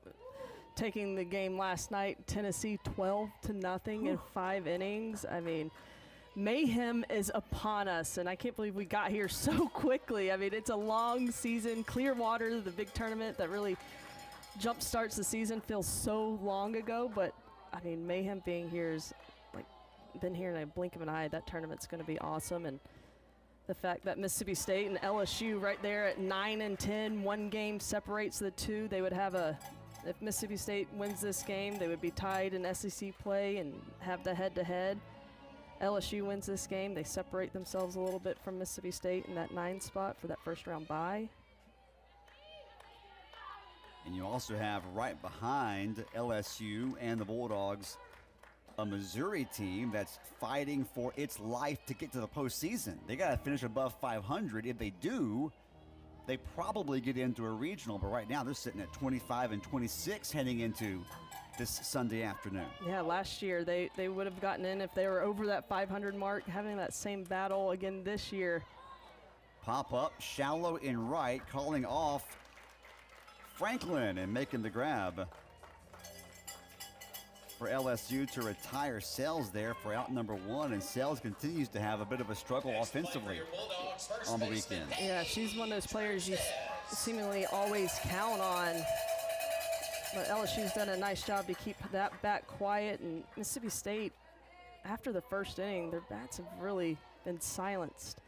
taking the game last night, Tennessee 12-0 in 5 innings. I mean, mayhem is upon us, and I can't believe we got here so quickly. I mean, it's a long season. Clearwater, the big tournament that really jump starts the season, feels so long ago, but I mean, mayhem being here is like been here in a blink of an eye. That tournament's going to be awesome, and the fact that Mississippi State and LSU right there at 9 and 10, one game separates the two. They would have if Mississippi State wins this game, they would be tied in SEC play and have the head-to-head. LSU wins this game, they separate themselves a little bit from Mississippi State in that 9 spot for that first round bye. And you also have right behind LSU and the Bulldogs a Missouri team that's fighting for its life to get to the postseason. They got to finish above 500. If they do, they probably get into a regional, but right now they're sitting at 25 and 26 heading into this Sunday afternoon. Yeah, last year they would have gotten in if they were over that 500 mark, having that same battle again this year. Pop up, shallow in right, calling off Franklin and making the grab for LSU to retire Sells there for out number 1, and Sells continues to have a bit of a struggle offensively on the weekend. Yeah, she's one of those players you seemingly always count on, but LSU's done a nice job to keep that back quiet, and Mississippi State, after the first inning, their bats have really been silenced.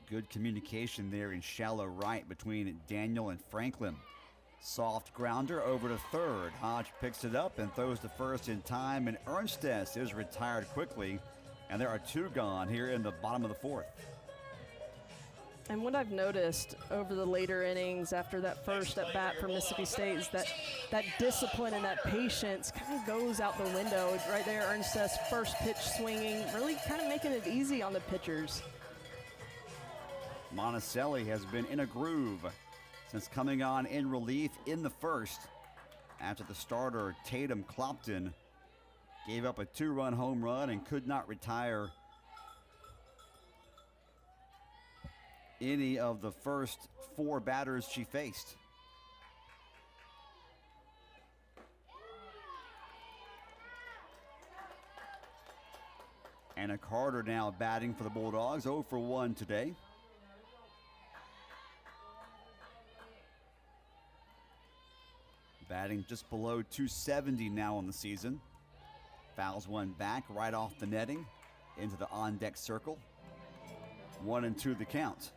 Good communication there in shallow right between Daniel and Franklin. Soft grounder over to third. Hodge picks it up and throws to first in time, and Ernstess is retired quickly, and there are 2 gone here in the bottom of the 4th. And what I've noticed over the later innings after that first at bat for Mississippi State is that discipline and that patience kind of goes out the window. Right there, Ernstess first pitch swinging, really kind of making it easy on the pitchers. Monticelli has been in a groove since coming on in relief in the first after the starter Tatum Clopton gave up a 2-run home run and could not retire any of the first 4 batters she faced. Anna Carter now batting for the Bulldogs, 0 for 1 today. Batting just below 270 now on the season. Fouls one back right off the netting into the on-deck circle. 1-2 the count.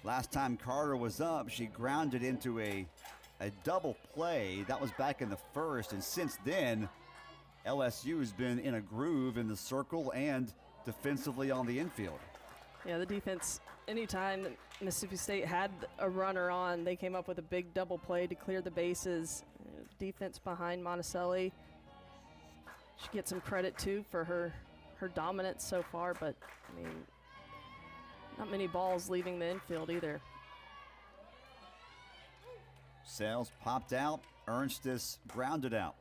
Last time Carter was up, she grounded into a double play. That was back in the first, and since then, LSU has been in a groove in the circle and defensively on the infield. Yeah, the defense, anytime that Mississippi State had a runner on, they came up with a big double play to clear the bases. Defense behind Monticelli. She gets some credit too for her dominance so far, but I mean, not many balls leaving the infield either. Sells popped out, Ernstess grounded out.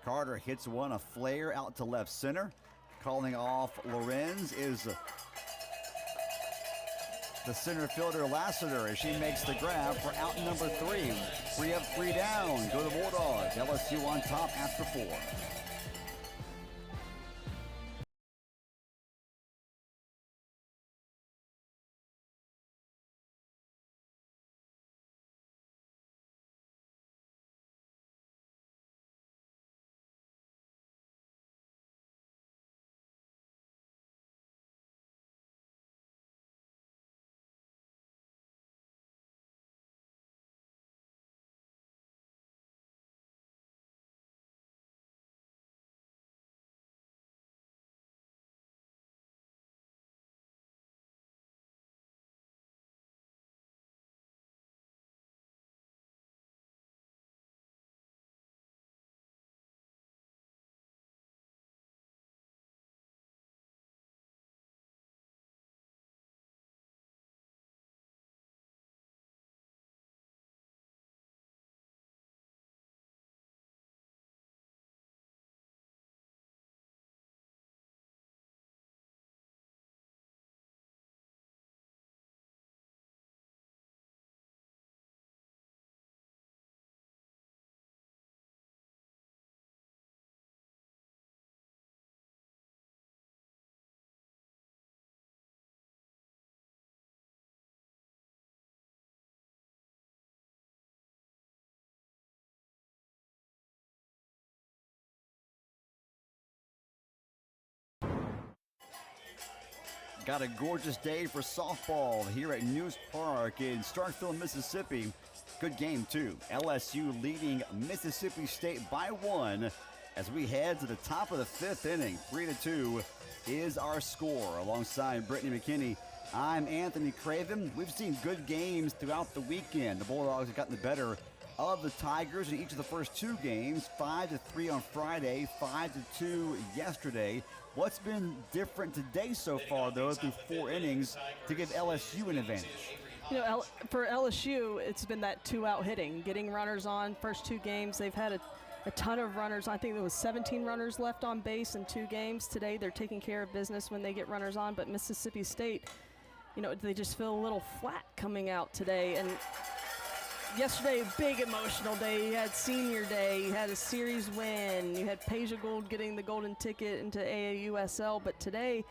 Carter hits one, a flare out to left center. Calling off Lorenz is the center fielder Lassiter as she makes the grab for out number 3. 3 up, 3 down. Go to Bulldogs. LSU on top after 4. Got a gorgeous day for softball here at News Park in Starkville, Mississippi. Good game, too. LSU leading Mississippi State by 1 as we head to the top of the 5th inning. 3-2 is our score. Alongside Brittany McKinney, I'm Anthony Craven. We've seen good games throughout the weekend. The Bulldogs have gotten the better of the Tigers in each of the first 2 games, 5-3 on Friday, 5-2 yesterday. What's been different today so far, though, through 4 innings to give LSU an advantage? You know, for LSU, it's been that 2-out hitting, getting runners on. First 2 games, they've had a ton of runners. I think there was 17 runners left on base in 2 games. Today, they're taking care of business when they get runners on. But Mississippi State, you know, they just feel a little flat coming out today. And yesterday, big emotional day. You had senior day. You had a series win. You had Peja Gould getting the golden ticket into AAUSL. But today,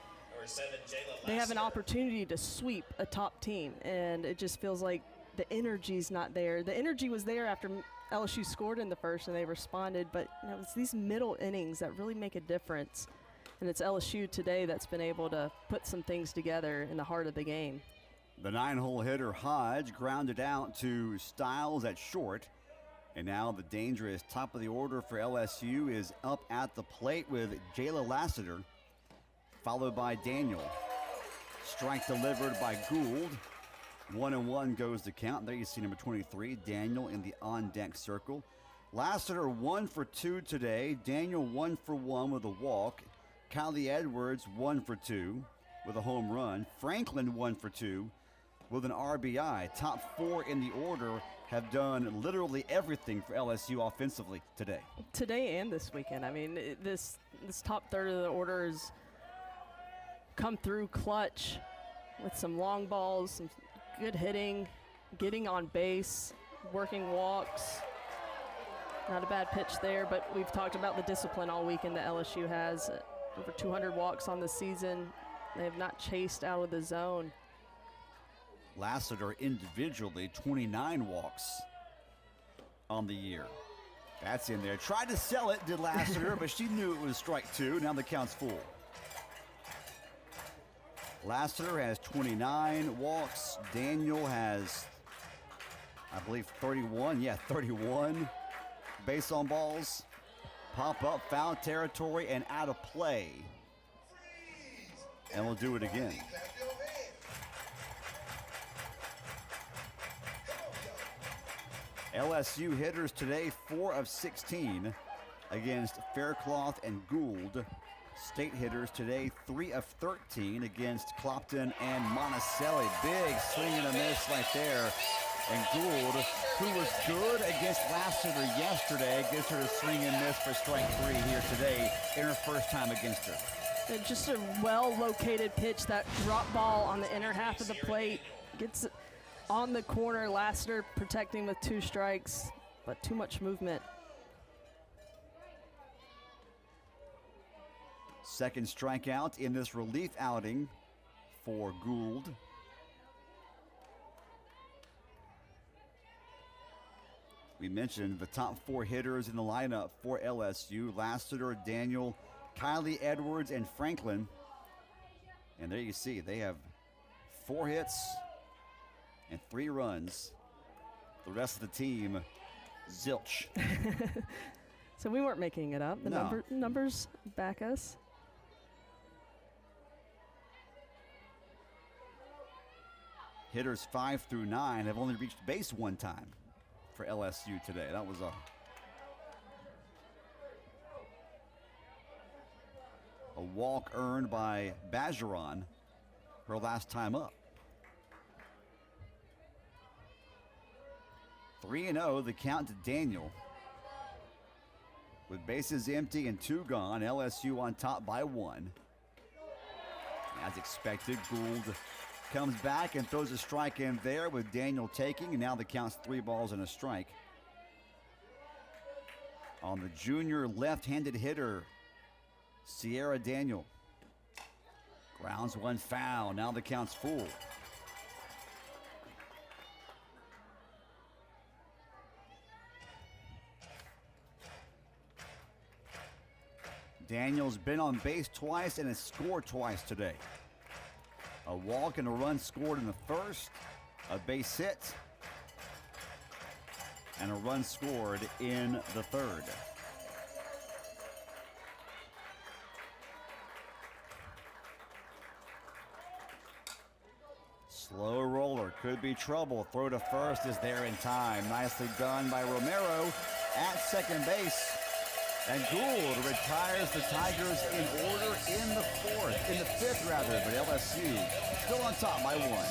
they have an opportunity to sweep a top team, and it just feels like the energy's not there. The energy was there after LSU scored in the first, and they responded, but you know, it's these middle innings that really make a difference, and it's LSU today that's been able to put some things together in the heart of the game. The 9-hole hitter Hodge grounded out to Styles at short, and now the dangerous top of the order for LSU is up at the plate with Jayla Lassiter, followed by Daniel. Strike delivered by Gould. 1-1 goes the count. There you see number 23, Daniel, in the on-deck circle. Lassiter 1 for 2 today. Daniel 1 for 1 with a walk. Kylie Edwards 1 for 2 with a home run. Franklin 1 for 2 with an RBI. Top 4 in the order have done literally everything for LSU offensively today. Today and this weekend. I mean, this top third of the order has come through clutch with some long balls, some good hitting, getting on base, working walks. Not a bad pitch there, but we've talked about the discipline all weekend that LSU has. Over 200 walks on the season. They have not chased out of the zone. Lassiter individually 29 walks on the year. That's in there. Tried to sell it, did Lassiter, but she knew it was strike 2. Now the count's full. Lassiter has 29 walks. Daniel has, I believe, 31. Yeah, 31 base on balls. Pop up, foul territory, and out of play. And we'll do it again. LSU hitters today, 4 of 16 against Faircloth and Gould. State hitters today, 3 of 13 against Clopton and Monticelli. Big swing and a miss right there. And Gould, who was good against Lassiter yesterday, gets her to swing and miss for strike 3 here today in her first time against her. And just a well-located pitch, that drop ball on the inner half of the plate. Gets it on the corner. Lassiter protecting with 2 strikes, but too much movement. Second strikeout in this relief outing for Gould. We mentioned the top 4 hitters in the lineup for LSU: Lassiter, Daniel, Kylie Edwards, and Franklin. And there you see, they have 4 hits and 3 runs. The rest of the team, zilch. So we weren't making it up. The numbers back us. Hitters 5 through 9 have only reached base 1 time for LSU today. That was a walk earned by Bajeron, her last time up. 3-0, the count to Daniel. With bases empty and 2 gone, LSU on top by 1. As expected, Gould comes back and throws a strike in there with Daniel taking, and now the count's 3 balls and a strike. On the junior left-handed hitter, Sierra Daniel. Grounds 1 foul, now the count's full. Daniel's been on base twice and has scored twice today. A walk and a run scored in the first, a base hit, and a run scored in the third. could be trouble. Throw to first is there in time. Nicely done by Romero at second base. And Gould retires the Tigers in order in the fifth, but LSU still on top by 1.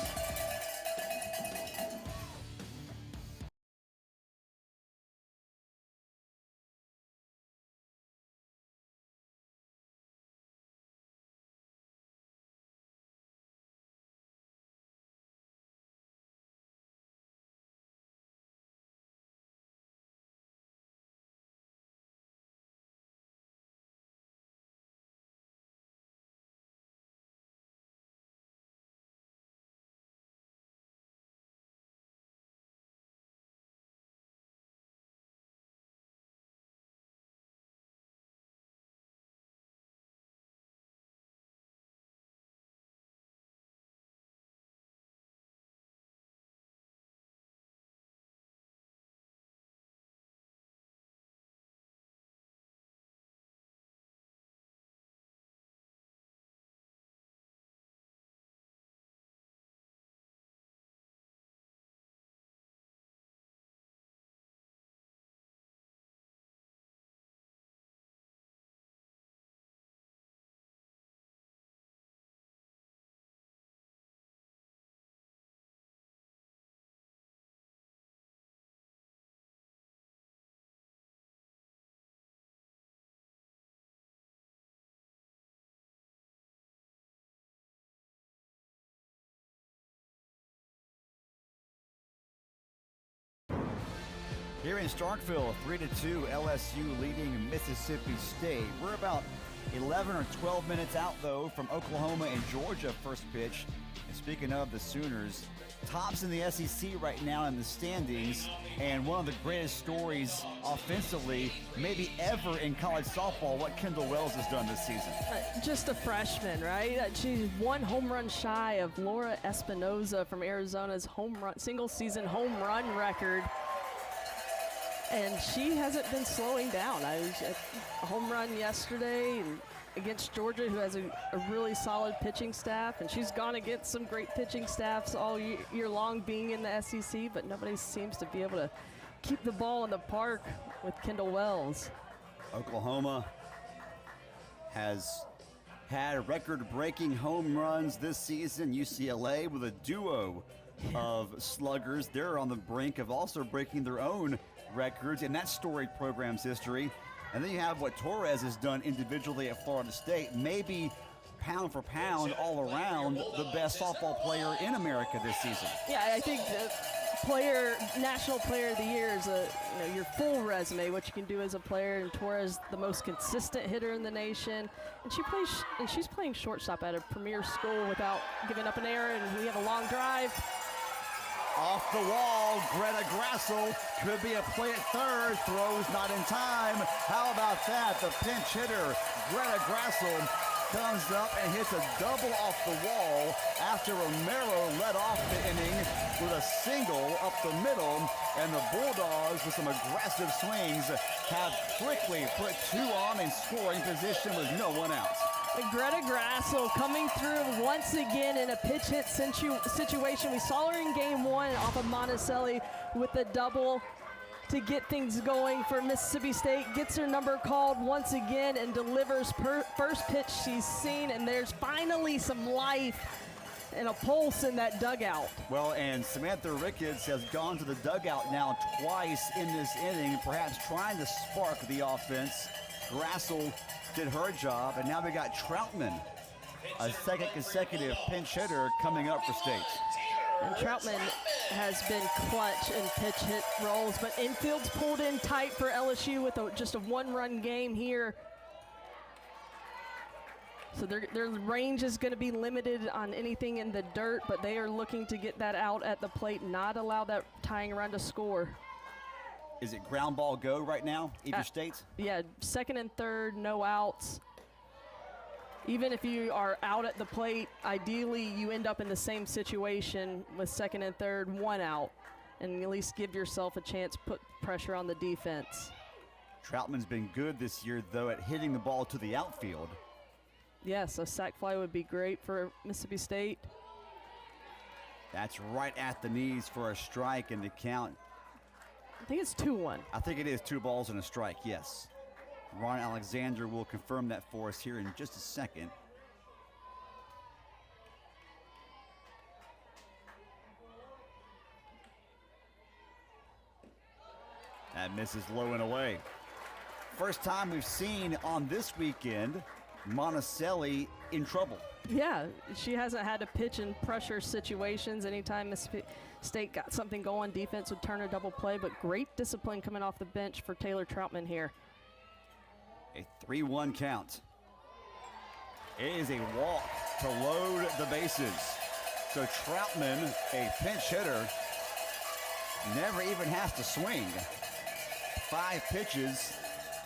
Here in Starkville, 3-2, LSU leading Mississippi State. We're about 11 or 12 minutes out, though, from Oklahoma and Georgia first pitch. And speaking of the Sooners, tops in the SEC right now in the standings, and one of the greatest stories offensively, maybe ever in college softball, what Kendall Wells has done this season. Just a freshman, right? She's 1 home run shy of Laura Espinoza from Arizona's single-season home run record. And she hasn't been slowing down. I was at a home run yesterday against Georgia, who has a really solid pitching staff, and she's gone against some great pitching staffs all year long being in the SEC, but nobody seems to be able to keep the ball in the park with Kendall Wells. Oklahoma has had record-breaking home runs this season. UCLA with a duo of sluggers. They're on the brink of also breaking their own records in that storied program's history. And then you have what Torres has done individually at Florida State, maybe pound for pound all around the best softball player in America this season. Yeah, I think the National Player of the Year is your full resume, what you can do as a player, and Torres the most consistent hitter in the nation. And she's playing shortstop at a premier school without giving up an error, and we have a long drive. Off the wall, Greta Grassel could be a play at third, throws not in time. How about that? The pinch hitter, Greta Grassel, comes up and hits a double off the wall after Romero led off the inning with a single up the middle, and the Bulldogs, with some aggressive swings, have quickly put 2 on in scoring position with no one out. Greta Grassel coming through once again in a pitch hit situation. We saw her in game 1 off of Monticelli with a double to get things going for Mississippi State. Gets her number called once again and delivers first pitch she's seen, and there's finally some life and a pulse in that dugout. Well, and Samantha Ricketts has gone to the dugout now twice in this inning, perhaps trying to spark the offense. Grassel did her job, and now we got Troutman, a second consecutive pinch hitter coming up for State. And Troutman has been clutch in pitch hit roles, but infield's pulled in tight for LSU with just a 1-run game here. So their range is going to be limited on anything in the dirt, but they are looking to get that out at the plate, not allow that tying run to score. Is it ground ball go right now, either State? Yeah, second and third, no outs. Even if you are out at the plate, ideally you end up in the same situation with second and third, 1 out, and at least give yourself a chance to put pressure on the defense. Troutman's been good this year, though, at hitting the ball to the outfield. Yes, a sac fly would be great for Mississippi State. That's right at the knees for a strike, and the count. I think it's 2-1. I think it is 2 balls and a strike, yes. Ron Alexander will confirm that for us here in just a second. That misses low and away. First time we've seen on this weekend Monticelli in trouble. Yeah, she hasn't had to pitch in pressure situations. Anytime Mississippi State got something going, defense would turn a double play, but great discipline coming off the bench for Taylor Troutman here. A 3-1 count. It is a walk to load the bases. So Troutman, a pinch hitter, never even has to swing. 5 pitches,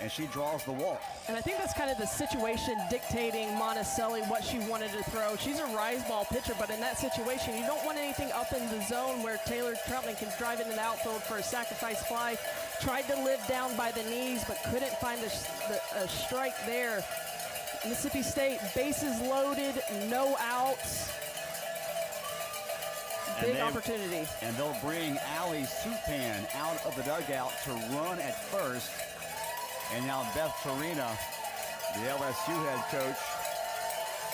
and she draws the walk. And I think that's kind of the situation dictating Monticelli what she wanted to throw. She's a rise ball pitcher, but in that situation, you don't want anything up in the zone where Taylor Troutman can drive it in the outfield for a sacrifice fly. Tried to live down by the knees, but couldn't find a strike there. Mississippi State, bases loaded, no outs. Big opportunity. And they'll bring Allie Supan out of the dugout to run at first. And now Beth Torina, the LSU head coach,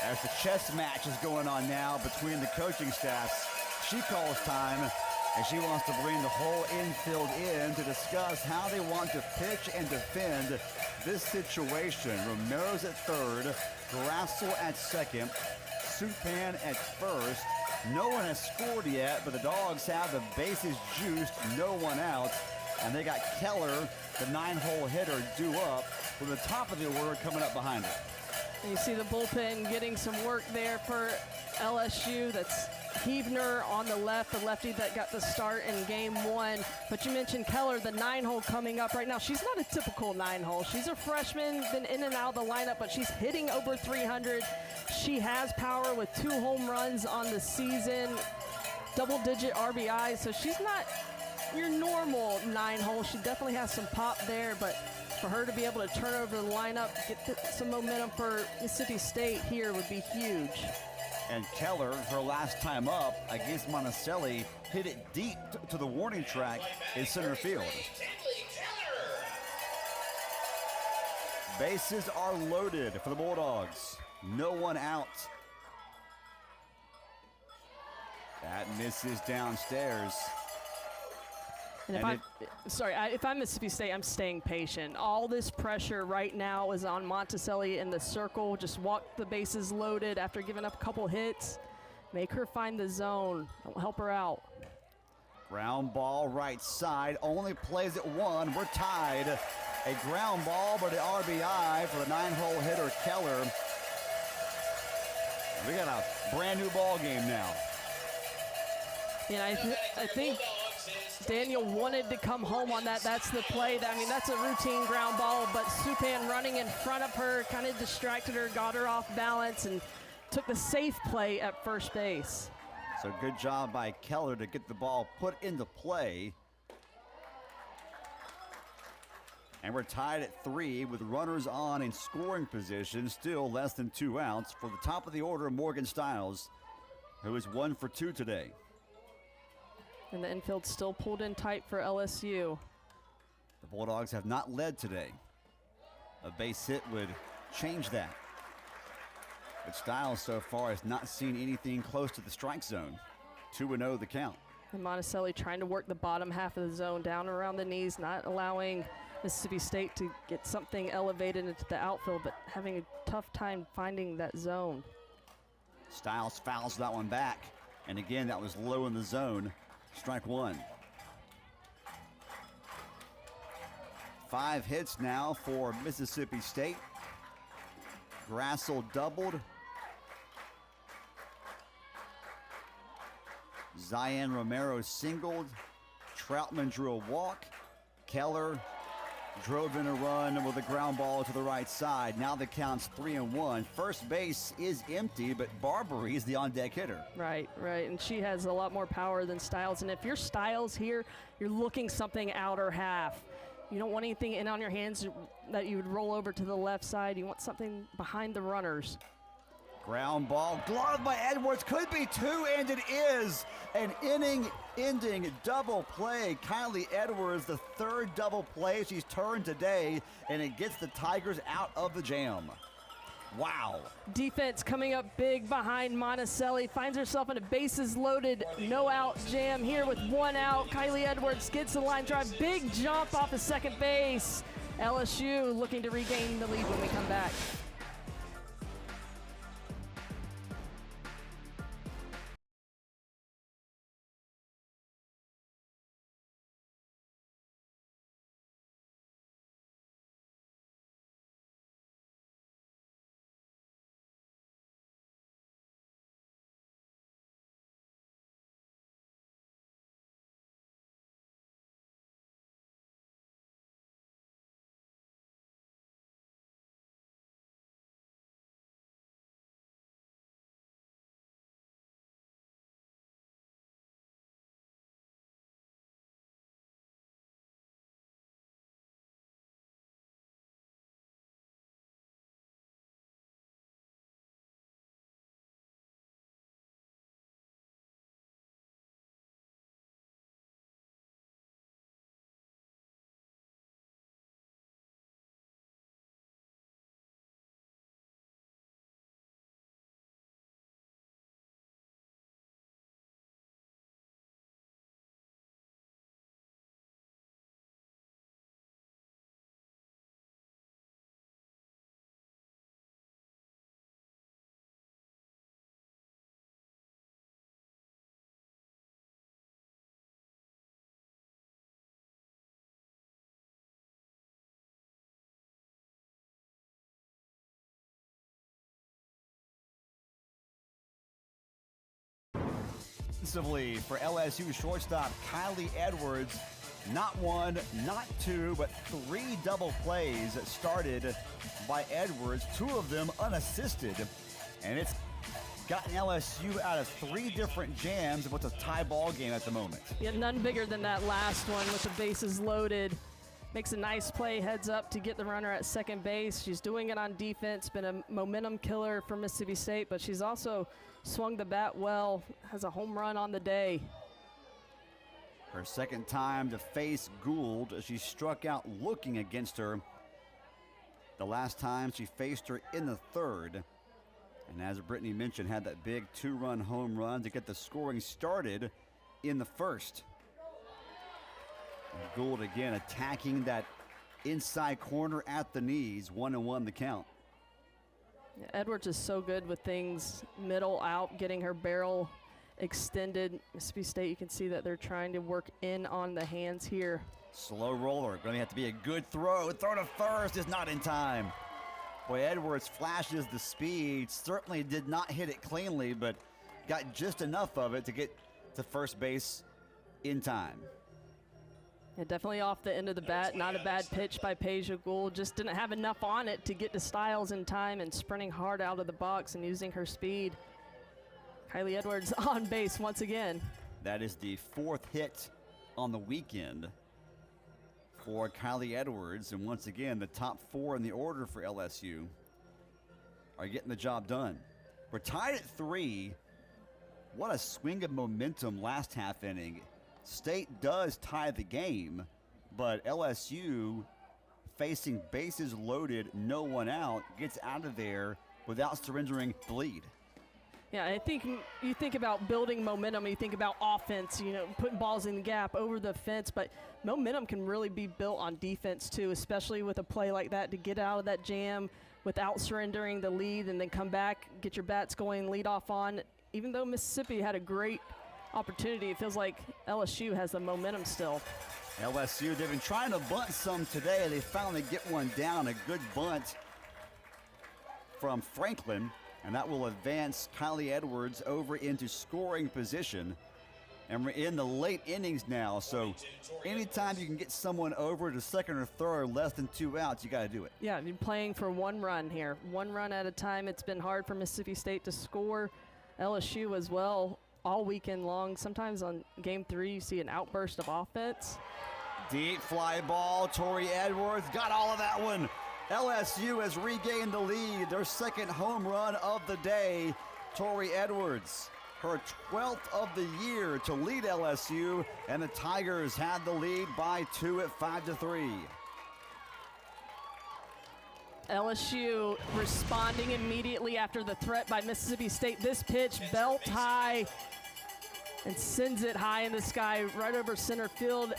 as the chess match is going on now between the coaching staffs, she calls time, and she wants to bring the whole infield in to discuss how they want to pitch and defend this situation. Romero's at third, Grassel at second, Supan at first. No one has scored yet, but the Dogs have the bases juiced, no one out. And they got Keller, the 9-hole hitter, due up with the top of the order coming up behind her. And you see the bullpen getting some work there for LSU. That's Heavner on the left, the lefty that got the start in game 1. But you mentioned Keller, the 9-hole coming up right now. She's not a typical 9-hole. She's a freshman, been in and out of the lineup, but she's hitting over 300. She has power with 2 home runs on the season, double-digit RBI, so she's not your normal 9-hole. She definitely has some pop there, but for her to be able to turn over the lineup, get some momentum for Mississippi State here would be huge. And Keller, her last time up against Monticelli, hit it deep to the warning track in center field. Bases are loaded for the Bulldogs. No one out. That misses downstairs. And if I'm Mississippi State, I'm staying patient. All this pressure right now is on Monticelli in the circle. Just walk the bases loaded after giving up a couple hits. Make her find the zone. Don't help her out. Ground ball right side. Only plays at 1. We're tied. A ground ball, but an RBI for the 9-hole hitter Keller. We got a brand new ball game now. Yeah, I think Daniel wanted to come home on that. That's the play. That's a routine ground ball, but Supan running in front of her kind of distracted her, got her off balance, and took the safe play at first base. So good job by Keller to get the ball put into play. And we're tied at 3 with runners on in scoring position, still less than 2 outs. For the top of the order, Morgan Stiles, who is 1 for 2 today. And the infield still pulled in tight for LSU. The Bulldogs have not led today. A base hit would change that. But Stiles so far has not seen anything close to the strike zone. 2-0 the count. And Monticelli trying to work the bottom half of the zone down around the knees, not allowing Mississippi State to get something elevated into the outfield, but having a tough time finding that zone. Stiles fouls that one back. And again, that was low in the zone. Strike 1. 5 hits now for Mississippi State. Grassel doubled. Zion Romero singled. Troutman drew a walk. Keller drove in a run with a ground ball to the right side. Now the count's 3-1. First base is empty, but Barbary is the on-deck hitter. Right. And she has a lot more power than Stiles. And if you're Stiles here, you're looking something outer half. You don't want anything in on your hands that you would roll over to the left side. You want something behind the runners. Ground ball, gloved by Edwards, could be two, and it is an inning-ending double play. Kylie Edwards, the third double play she's turned today, and it gets the Tigers out of the jam. Wow. Defense coming up big behind Monticelli, finds herself in a bases loaded, no out jam here with one out. Kylie Edwards gets the line drive, big jump off of second base. LSU looking to regain the lead when we come back. Defensively for LSU shortstop Kylie Edwards, not one, not two, but three double plays started by Edwards, two of them unassisted, and it's gotten LSU out of three different jams of what's a tie ball game at the moment. Yeah, none bigger than that last one with the bases loaded. Makes a nice play, heads up to get the runner at second base. She's doing it on defense, been a momentum killer for Mississippi State, but she's also swung the bat well, has a home run on the day. Her second time to face Gould as she struck out looking against her. The last time she faced her in the third. And as Brittany mentioned, had that big two-run home run to get the scoring started in the first. And Gould again attacking that inside corner at the knees, 1-1 the count. Yeah, Edwards is so good with things middle out, getting her barrel extended. Mississippi State, you can see that they're trying to work in on the hands here. Slow roller, going to have to be a good throw. Throw to first is not in time. Boy, Edwards flashes the speed. Certainly did not hit it cleanly, but got just enough of it to get to first base in time. Yeah, definitely off the end of the bat. Not a bad pitch by Peja Gould. Just didn't have enough on it to get to Styles in time, and sprinting hard out of the box and using her speed. Kylie Edwards on base once again. That is the fourth hit on the weekend for Kylie Edwards. And once again, the top four in the order for LSU are getting the job done. We're tied at 3. What a swing of momentum last half inning. State does tie the game, but LSU, facing bases loaded, no one out, gets out of there without surrendering the lead. Yeah, I think you think about building momentum, you think about offense, you know, putting balls in the gap over the fence, but momentum can really be built on defense too, especially with a play like that to get out of that jam without surrendering the lead and then come back, get your bats going, lead off on. Even though Mississippi had a great opportunity, it feels like LSU has the momentum still. LSU, they've been trying to bunt some today. They finally get one down, a good bunt from Franklin, and that will advance Kylie Edwards over into scoring position. And we're in the late innings now, so anytime you can get someone over to second or third, less than 2 outs, you got to do it. Yeah, you're playing for one run here. One run at a time. It's been hard for Mississippi State to score. LSU as well all weekend long. Sometimes on game 3, you see an outburst of offense. Deep fly ball, Tori Edwards got all of that one. LSU has regained the lead, their second home run of the day. Tori Edwards, her 12th of the year to lead LSU, and the Tigers had the lead by 2 at 5-3. LSU responding immediately after the threat by Mississippi State. This pitch belt high and sends it high in the sky right over center field.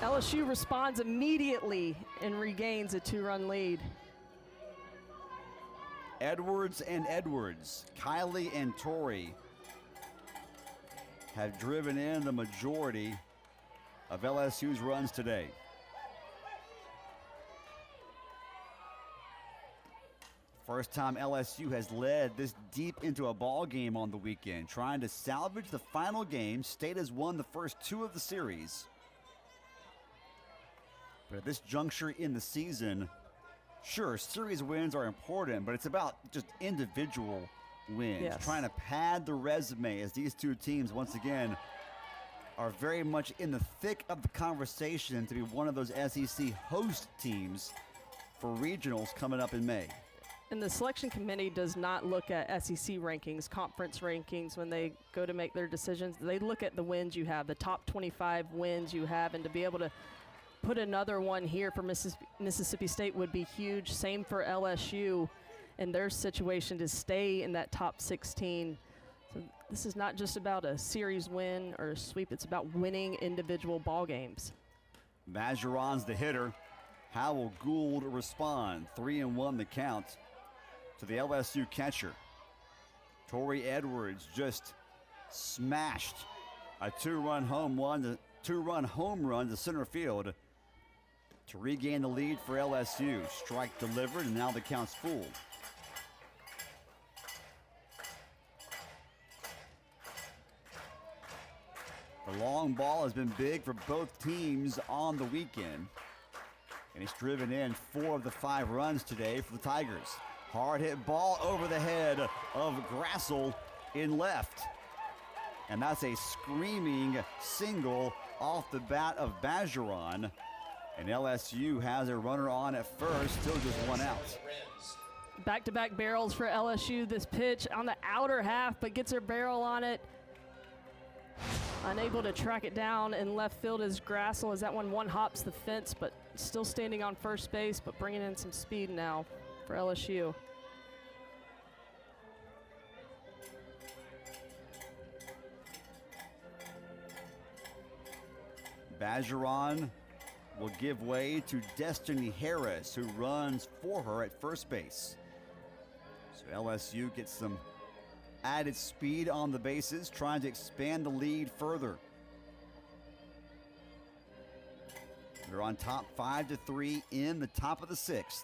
LSU responds immediately and regains a 2-run lead. Edwards and Edwards, Kylie and Tori have driven in the majority of LSU's runs today. First time LSU has led this deep into a ball game on the weekend, trying to salvage the final game. State has won the first 2 of the series. But at this juncture in the season, sure, series wins are important, but it's about just individual wins. Yes. Trying to pad the resume as these two teams, once again, are very much in the thick of the conversation to be one of those SEC host teams for regionals coming up in May. And the selection committee does not look at SEC rankings, conference rankings when they go to make their decisions. They look at the wins you have, the top 25 wins you have, and to be able to put another one here for Mississippi State would be huge. Same for LSU and their situation to stay in that top 16. So this is not just about a series win or a sweep. It's about winning individual ball games. Majoron's the hitter. How will Gould respond? 3-1 the count to the LSU catcher. Tori Edwards just smashed a 2-run home run to center field to regain the lead for LSU. Strike delivered, and now the count's full. The long ball has been big for both teams on the weekend, and it's driven in 4 of the 5 runs today for the Tigers. Hard hit ball over the head of Grassel in left. And that's a screaming single off the bat of Bajoron. And LSU has a runner on at first, still just 1 out. Back-to-back barrels for LSU. This pitch on the outer half, but gets her barrel on it. Unable to track it down in left field as Grassel, as that one hops the fence, but still standing on first base, but bringing in some speed now for LSU. Bajoron will give way to Destiny Harris, who runs for her at first base. So LSU gets some added speed on the bases, trying to expand the lead further. They're on top 5-3 in the top of the 6th.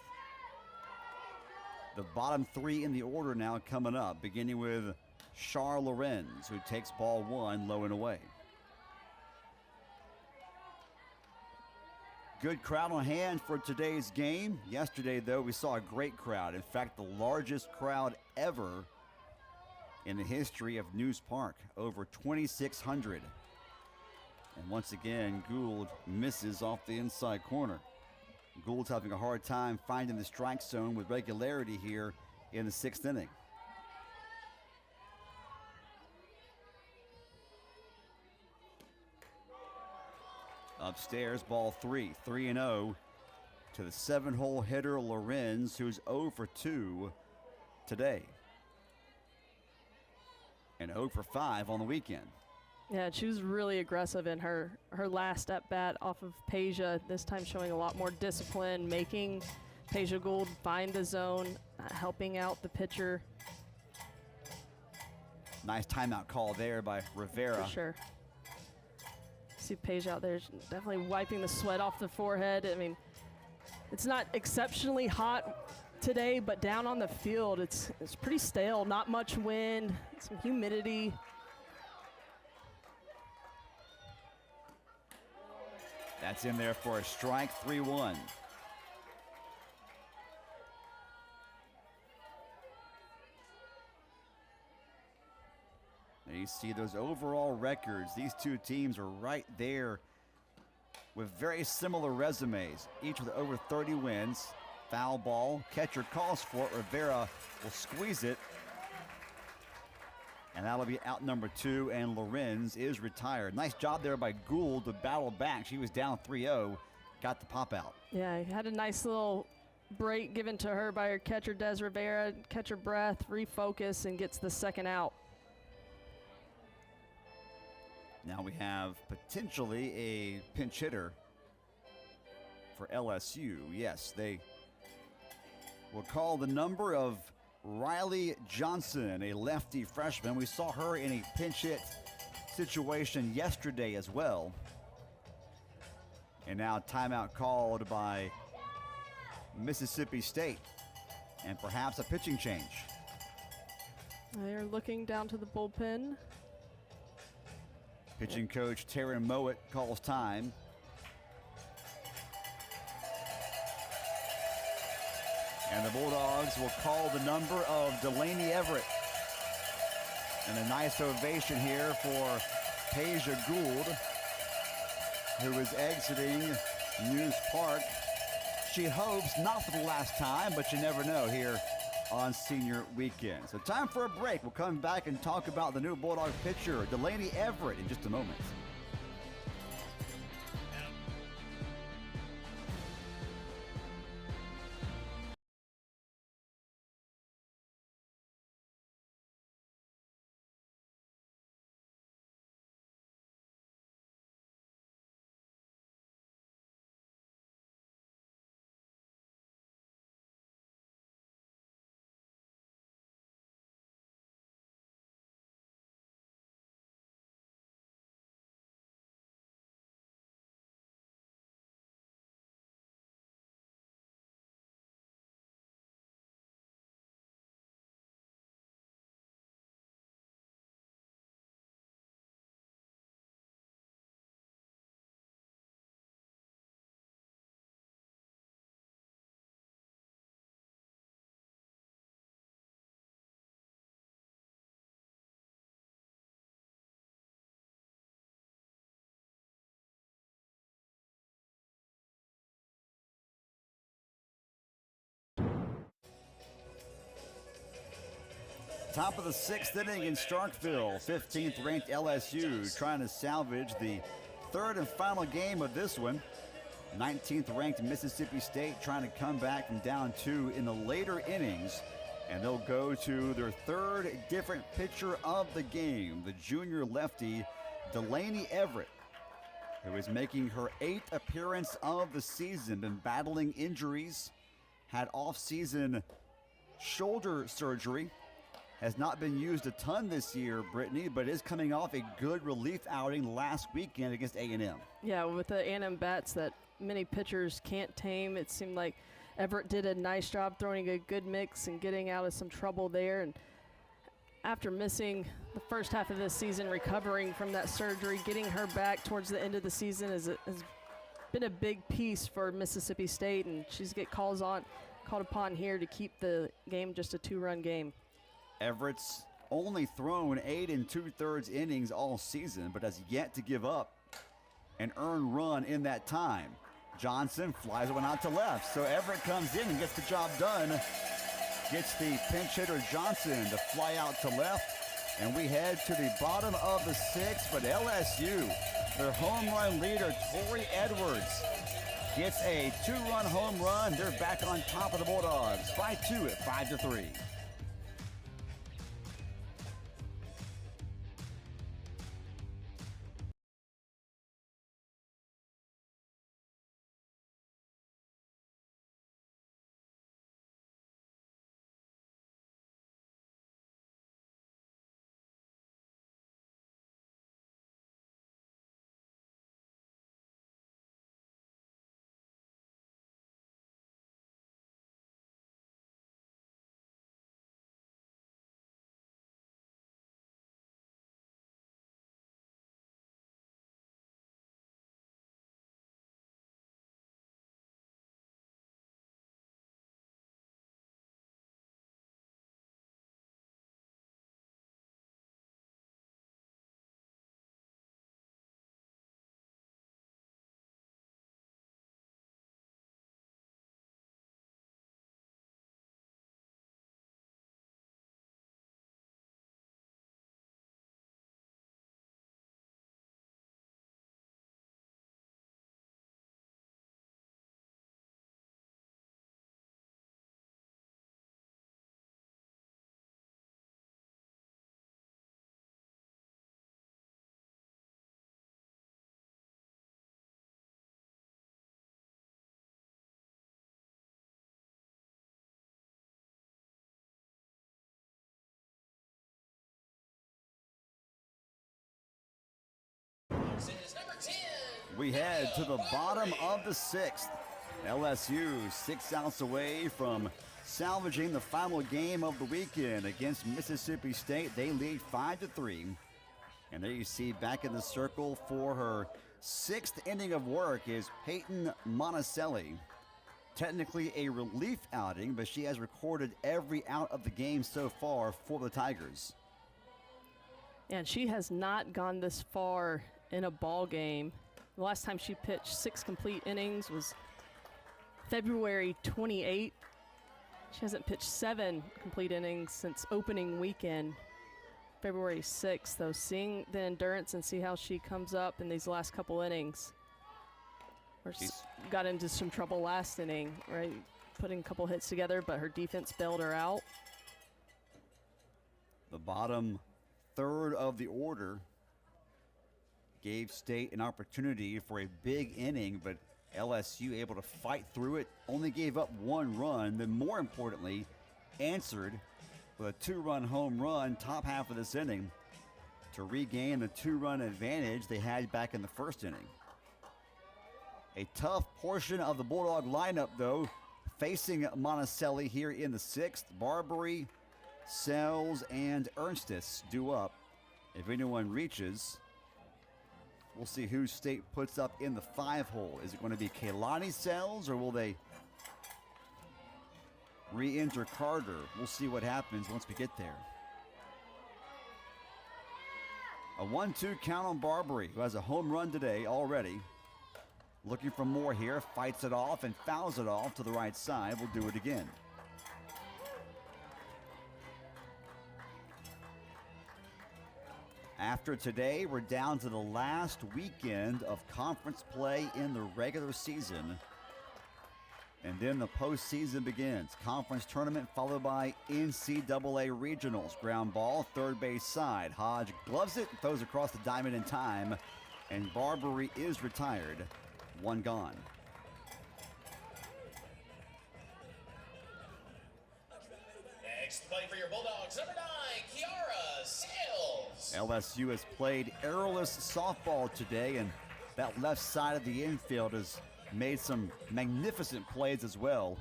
The bottom 3 in the order now coming up, beginning with Char Lorenz, who takes ball 1 low and away. Good crowd on hand for today's game. Yesterday, though, we saw a great crowd. In fact, the largest crowd ever in the history of News Park, over 2,600. And once again, Gould misses off the inside corner. Gould's having a hard time finding the strike zone with regularity here in the 6th inning. Upstairs, ball 3, 3-0 to the 7-hole hitter Lorenz, who's 0 for 2 today. And 0 for 5 on the weekend. Yeah, she was really aggressive in her last at-bat off of Peja, this time showing a lot more discipline, making Peja Gould find the zone, helping out the pitcher. Nice timeout call there by Rivera. For sure. See Peja out there definitely wiping the sweat off the forehead. I mean, it's not exceptionally hot today, but down on the field, it's pretty stale. Not much wind, some humidity. That's in there for a strike, 3-1. And you see those overall records. These two teams are right there with very similar resumes, each with over 30 wins. Foul ball. Catcher calls for it. Rivera will squeeze it. And that'll be out number 2, and Lorenz is retired. Nice job there by Gould to battle back. She was down 3-0, got the pop out. Yeah, had a nice little break given to her by her catcher, Des Rivera. Catch her breath, refocus, and gets the second out. Now we have potentially a pinch hitter for LSU. Yes, they will call the number of Riley Johnson, a lefty freshman. We saw her in a pinch hit situation yesterday as well. And now timeout called by Mississippi State, and perhaps a pitching change. They're looking down to the bullpen. Pitching coach Taryn Mowat calls time. And the Bulldogs will call the number of Delaney Everett. And a nice ovation here for Tasia Gould, who is exiting News Park. She hopes not for the last time, but you never know here on senior weekend. So time for a break. We'll come back and talk about the new Bulldog pitcher, Delaney Everett, in just a moment. Top of the 6th inning in Starkville. 15th ranked LSU trying to salvage the third and final game of this one. 19th ranked Mississippi State trying to come back from down 2 in the later innings. And they'll go to their third different pitcher of the game, the junior lefty Delaney Everett, who is making her 8th appearance of the season, been battling injuries, had off-season shoulder surgery. Has not been used a ton this year, Brittany, but is coming off a good relief outing last weekend against A&M. Yeah, with the A&M bats that many pitchers can't tame, it seemed like Everett did a nice job throwing a good mix and getting out of some trouble there. And after missing the first half of this season, recovering from that surgery, getting her back towards the end of the season has been a big piece for Mississippi State, and she's called upon here to keep the game just a 2-run game. Everett's only thrown 8 2/3 innings all season, but has yet to give up an earned run in that time. Johnson flies one out to left, so Everett comes in and gets the job done. Gets the pinch hitter Johnson to fly out to left, and we head to the bottom of the 6th, but LSU, their home run leader, Tori Edwards, gets a 2-run home run. They're back on top of the Bulldogs by 2 at 5-3. we head to the bottom of the 6th. LSU 6 outs away from salvaging the final game of the weekend against Mississippi State. They lead 5-3. And there you see back in the circle for her 6th inning of work is Peyton Monticelli. Technically a relief outing, but she has recorded every out of the game so far for the Tigers. And she has not gone this far in a ball game. The last time she pitched 6 complete innings was February 28. She hasn't pitched 7 complete innings since opening weekend, February 6th. Though, seeing the endurance and see how she comes up in these last couple innings. Got into some trouble last inning, right? Putting a couple hits together, but her defense bailed her out. The bottom third of the order gave State an opportunity for a big inning, but LSU able to fight through it, only gave up 1 run, then more importantly, answered with a 2-run home run top half of this inning to regain the 2-run advantage they had back in the first inning. A tough portion of the Bulldog lineup, though, facing Monticelli here in the 6th. Barbary, Sells, and Ernstis due up. If anyone reaches, we'll see who State puts up in the 5-hole. Is it going to be Kaylani Sells, or will they re-enter Carter? We'll see what happens once we get there. A 1-2 count on Barbary, who has a home run today already. Looking for more here, fights it off and fouls it off to the right side. We'll do it again. After today, we're down to the last weekend of conference play in the regular season. And then the postseason begins. Conference tournament followed by NCAA regionals. Ground ball, third base side. Hodge gloves it, throws across the diamond in time. And Barbary is retired. 1 gone. Next play for your Bulldogs, number 9, Kiara Sales. LSU has played errorless softball today, and that left side of the infield has made some magnificent plays as well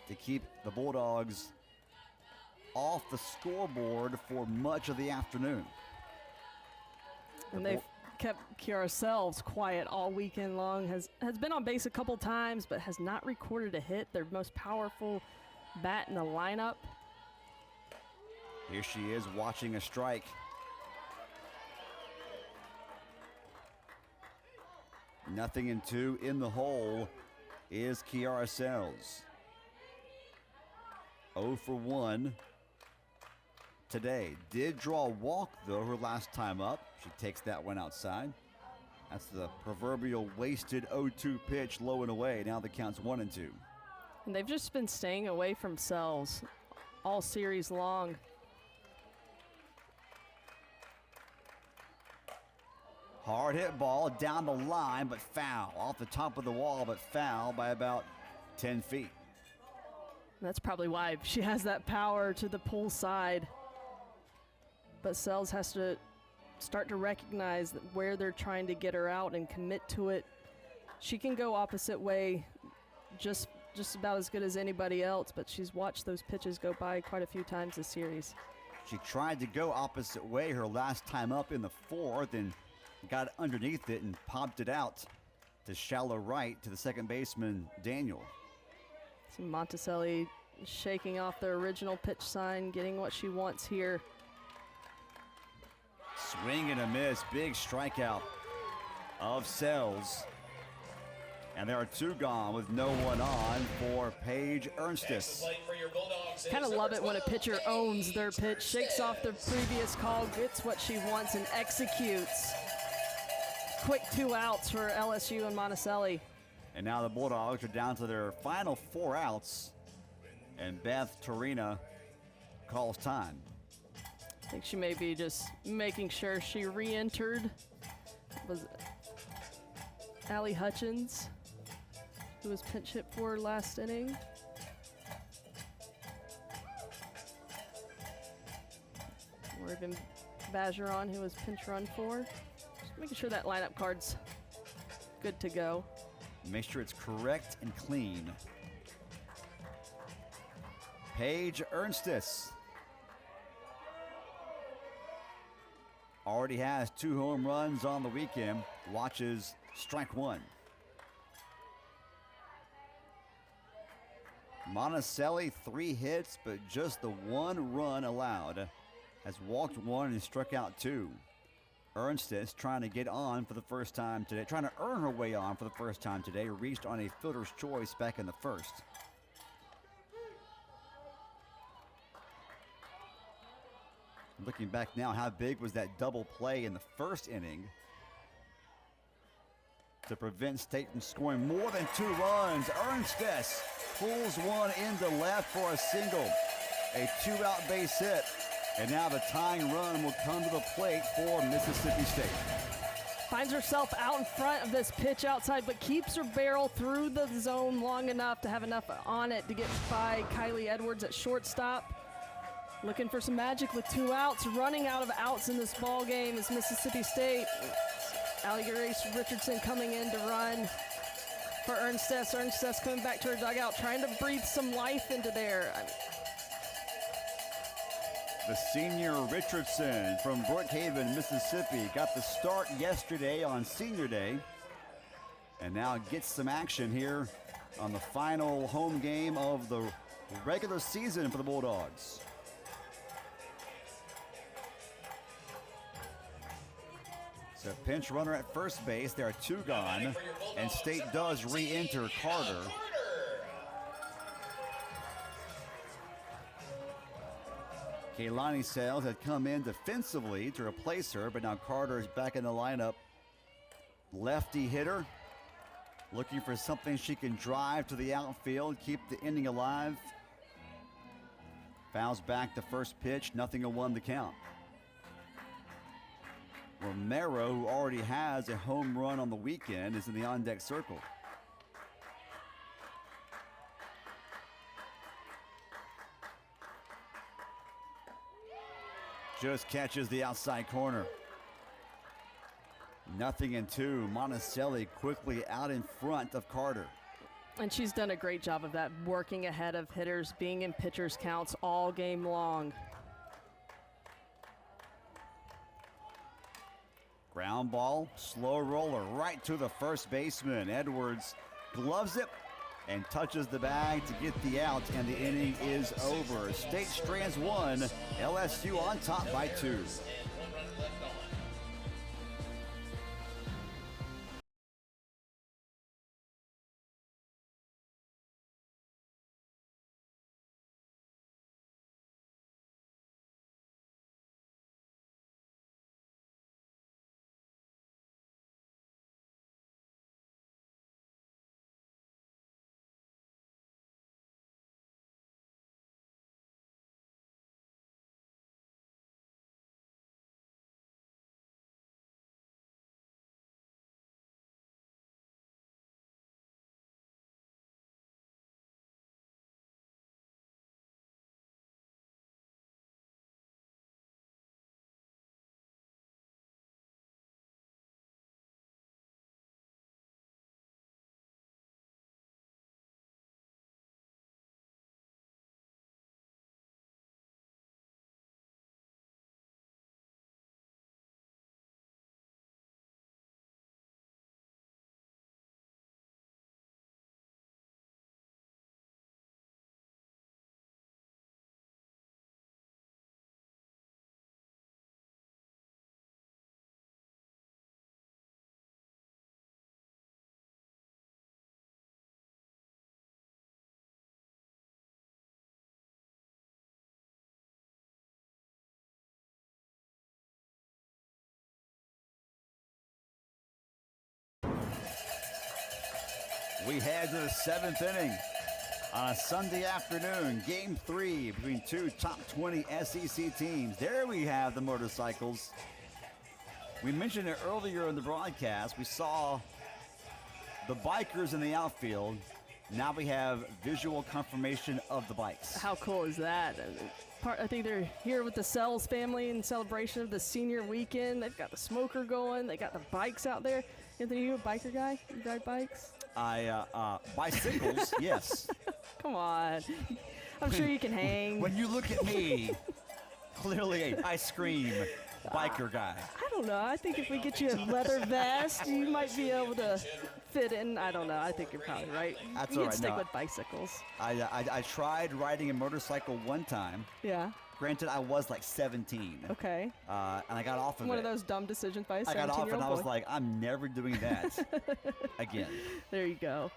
to keep the Bulldogs off the scoreboard for much of the afternoon. And they've kept Kiara Selves quiet all weekend long. Has been on base a couple times, but has not recorded a hit. Their most powerful bat in the lineup. Here she is watching a strike. Nothing in 2 in the hole is Kiara Sells. 0 for 1 today. Did draw a walk, though, her last time up. She takes that one outside. That's the proverbial wasted 0-2 pitch, low and away. Now the count's 1-2. And they've just been staying away from Sells all series long. Hard hit ball down the line, but foul. Off the top of the wall, but foul by about 10 feet. That's probably why she has that power to the pull side. But Sells has to start to recognize where they're trying to get her out and commit to it. She can go opposite way just about as good as anybody else, but she's watched those pitches go by quite a few times this series. She tried to go opposite way her last time up in the 4th and got underneath it and popped it out to shallow right to the second baseman, Daniel. So Monticelli shaking off the original pitch sign, getting what she wants here. Swing and a miss, big strikeout of Sells. And there are 2 gone with no one on for Paige Ernstis. Kind of love it when a pitcher owns their pitch, shakes off the previous call, gets what she wants, and executes. Quick 2 outs for LSU and Monticelli. And now the Bulldogs are down to their final 4 outs, and Beth Torina calls time. I think she may be just making sure she re-entered. Was Allie Hutchins, who was pinch hit for her last inning. Or even Bajeron, who was pinch run for. Making sure that lineup card's good to go. Make sure it's correct and clean. Paige Ernstis already has 2 home runs on the weekend. Watches strike 1. Monticelli 3 hits, but just the 1 run allowed. Has walked 1 and struck out 2. Ernstis trying to get on for the first time today, trying to earn her way on for the first time today. Reached on a fielder's choice back in the first. Looking back now, how big was that double play in the first inning to prevent State from scoring more than 2 runs. Ernstis pulls 1 into left for a single. A 2-out base hit. And now the tying run will come to the plate for Mississippi State. Finds herself out in front of this pitch outside, but keeps her barrel through the zone long enough to have enough on it to get by Kylie Edwards at shortstop. Looking for some magic with 2 outs. Running out of outs in this ball game is Mississippi State. Allie Grace Richardson coming in to run for Ernstis. Ernstis coming back to her dugout, trying to breathe some life into there. The senior Richardson from Brookhaven, Mississippi, got the start yesterday on Senior Day, and now gets some action here on the final home game of the regular season for the Bulldogs. So pinch runner at first base. There are 2 gone, and State does re-enter Carter. Kaylani Sales had come in defensively to replace her, but now Carter is back in the lineup. Lefty hitter, looking for something she can drive to the outfield, keep the inning alive. Fouls back the first pitch, 0-1 the count. Romero, who already has a home run on the weekend, is in the on-deck circle. Just catches the outside corner. 0-2. Monticelli quickly out in front of Carter. And she's done a great job of that, working ahead of hitters, being in pitchers' counts all game long. Ground ball, slow roller right to the first baseman. Edwards gloves it and touches the bag to get the out, and the inning is over. State strands 1, LSU on top by 2. We head to the 7th inning on a Sunday afternoon. Game 3 between 2 top 20 SEC teams. There we have the motorcycles. We mentioned it earlier in the broadcast. We saw the bikers in the outfield Now we have visual confirmation of the bikes. How cool is that? I think they're here with the Sells family in celebration of the senior weekend. They've got the smoker going. They got the bikes out there. Anthony, you a biker guy? You ride bikes? Bicycles, yes. Come on. I'm sure you can hang. When you look at me, clearly a ice cream biker guy. I don't know. I think if we get you a leather vest, you might be able to fit in. I don't know. I think you're probably right. That's you all can right. stick No, with bicycles. I tried riding a motorcycle one time. Yeah. Granted, I was like 17. Okay. And I got off of it. One of those dumb decisions by a 17-year-old I got off and I was boy. like, I'm never doing that again. There you go.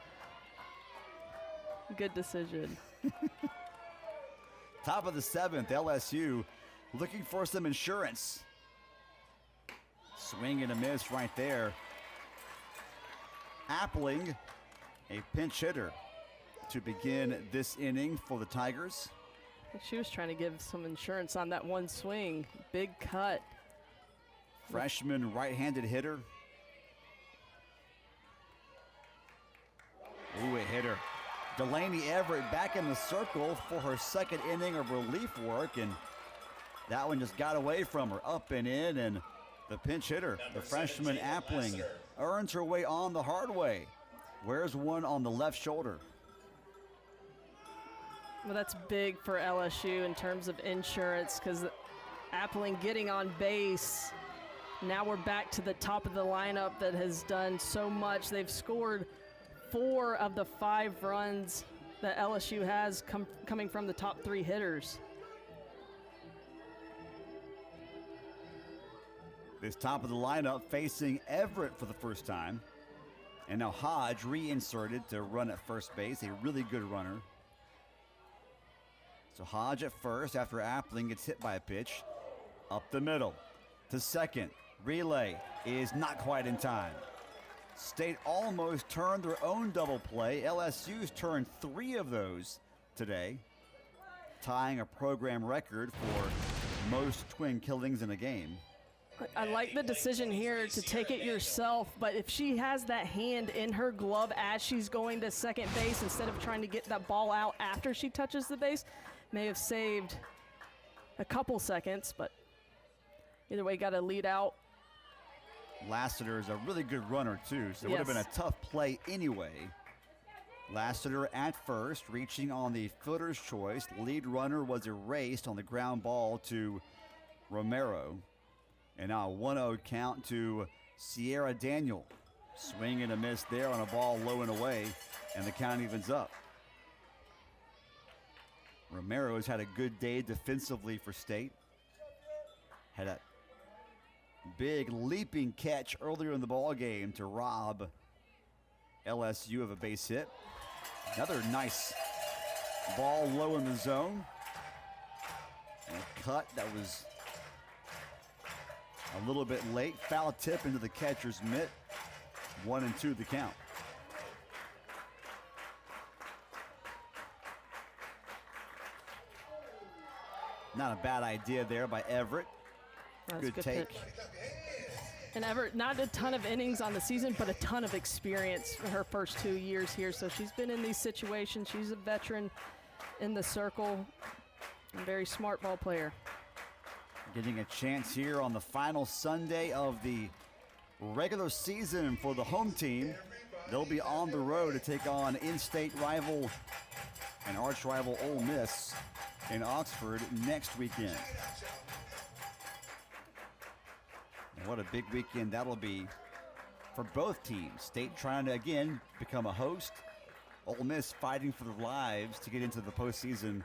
Good decision. Top of the 7th, LSU looking for some insurance. Swing and a miss right there. Appling, a pinch hitter to begin this inning for the Tigers. She was trying to give some insurance on that one swing. Big cut. Freshman right-handed hitter. Ooh, a hitter. Delaney Everett back in the circle for her second inning of relief work, and that one just got away from her. Up and in, and the pinch hitter, the freshman Appling, earns her way on the hard way. Wears one on the left shoulder. Well, that's big for LSU in terms of insurance because Appling getting on base. Now we're back to the top of the lineup that has done so much. They've scored 4 of the 5 runs that LSU has coming from the top 3 hitters. This top of the lineup facing Everett for the first time. And now Hodge reinserted to run at first base, a really good runner. So Hodge at first after Appling gets hit by a pitch. Up the middle to second. Relay is not quite in time. State almost turned their own double play. LSU's turned 3 of those today, tying a program record for most twin killings in a game. I like the decision here to take it yourself, but if she has that hand in her glove as she's going to second base instead of trying to get that ball out after she touches the base, may have saved a couple seconds, but either way, got to lead out. Lassiter is a really good runner too, so it would have been a tough play anyway. Lassiter at first, reaching on the fielder's choice. Lead runner was erased on the ground ball to Romero. And now a 1-0 count to Sierra Daniel. Swing and a miss there on a ball low and away, and the count evens up. Romero has had a good day defensively for State. Had a big leaping catch earlier in the ball game to rob LSU of a base hit. Another nice ball low in the zone. And a cut that was a little bit late. Foul tip into the catcher's mitt. 1-2 the count. Not a bad idea there by Everett. That's Good take. Pitch. And Everett, not a ton of innings on the season, but a ton of experience for her first 2 years here. So she's been in these situations. She's a veteran in the circle. A very smart ball player. Getting a chance here on the final Sunday of the regular season for the home team. They'll be on the road to take on in-state rival and arch rival Ole Miss in Oxford next weekend. And what a big weekend that'll be for both teams. State trying to, again, become a host. Ole Miss fighting for their lives to get into the postseason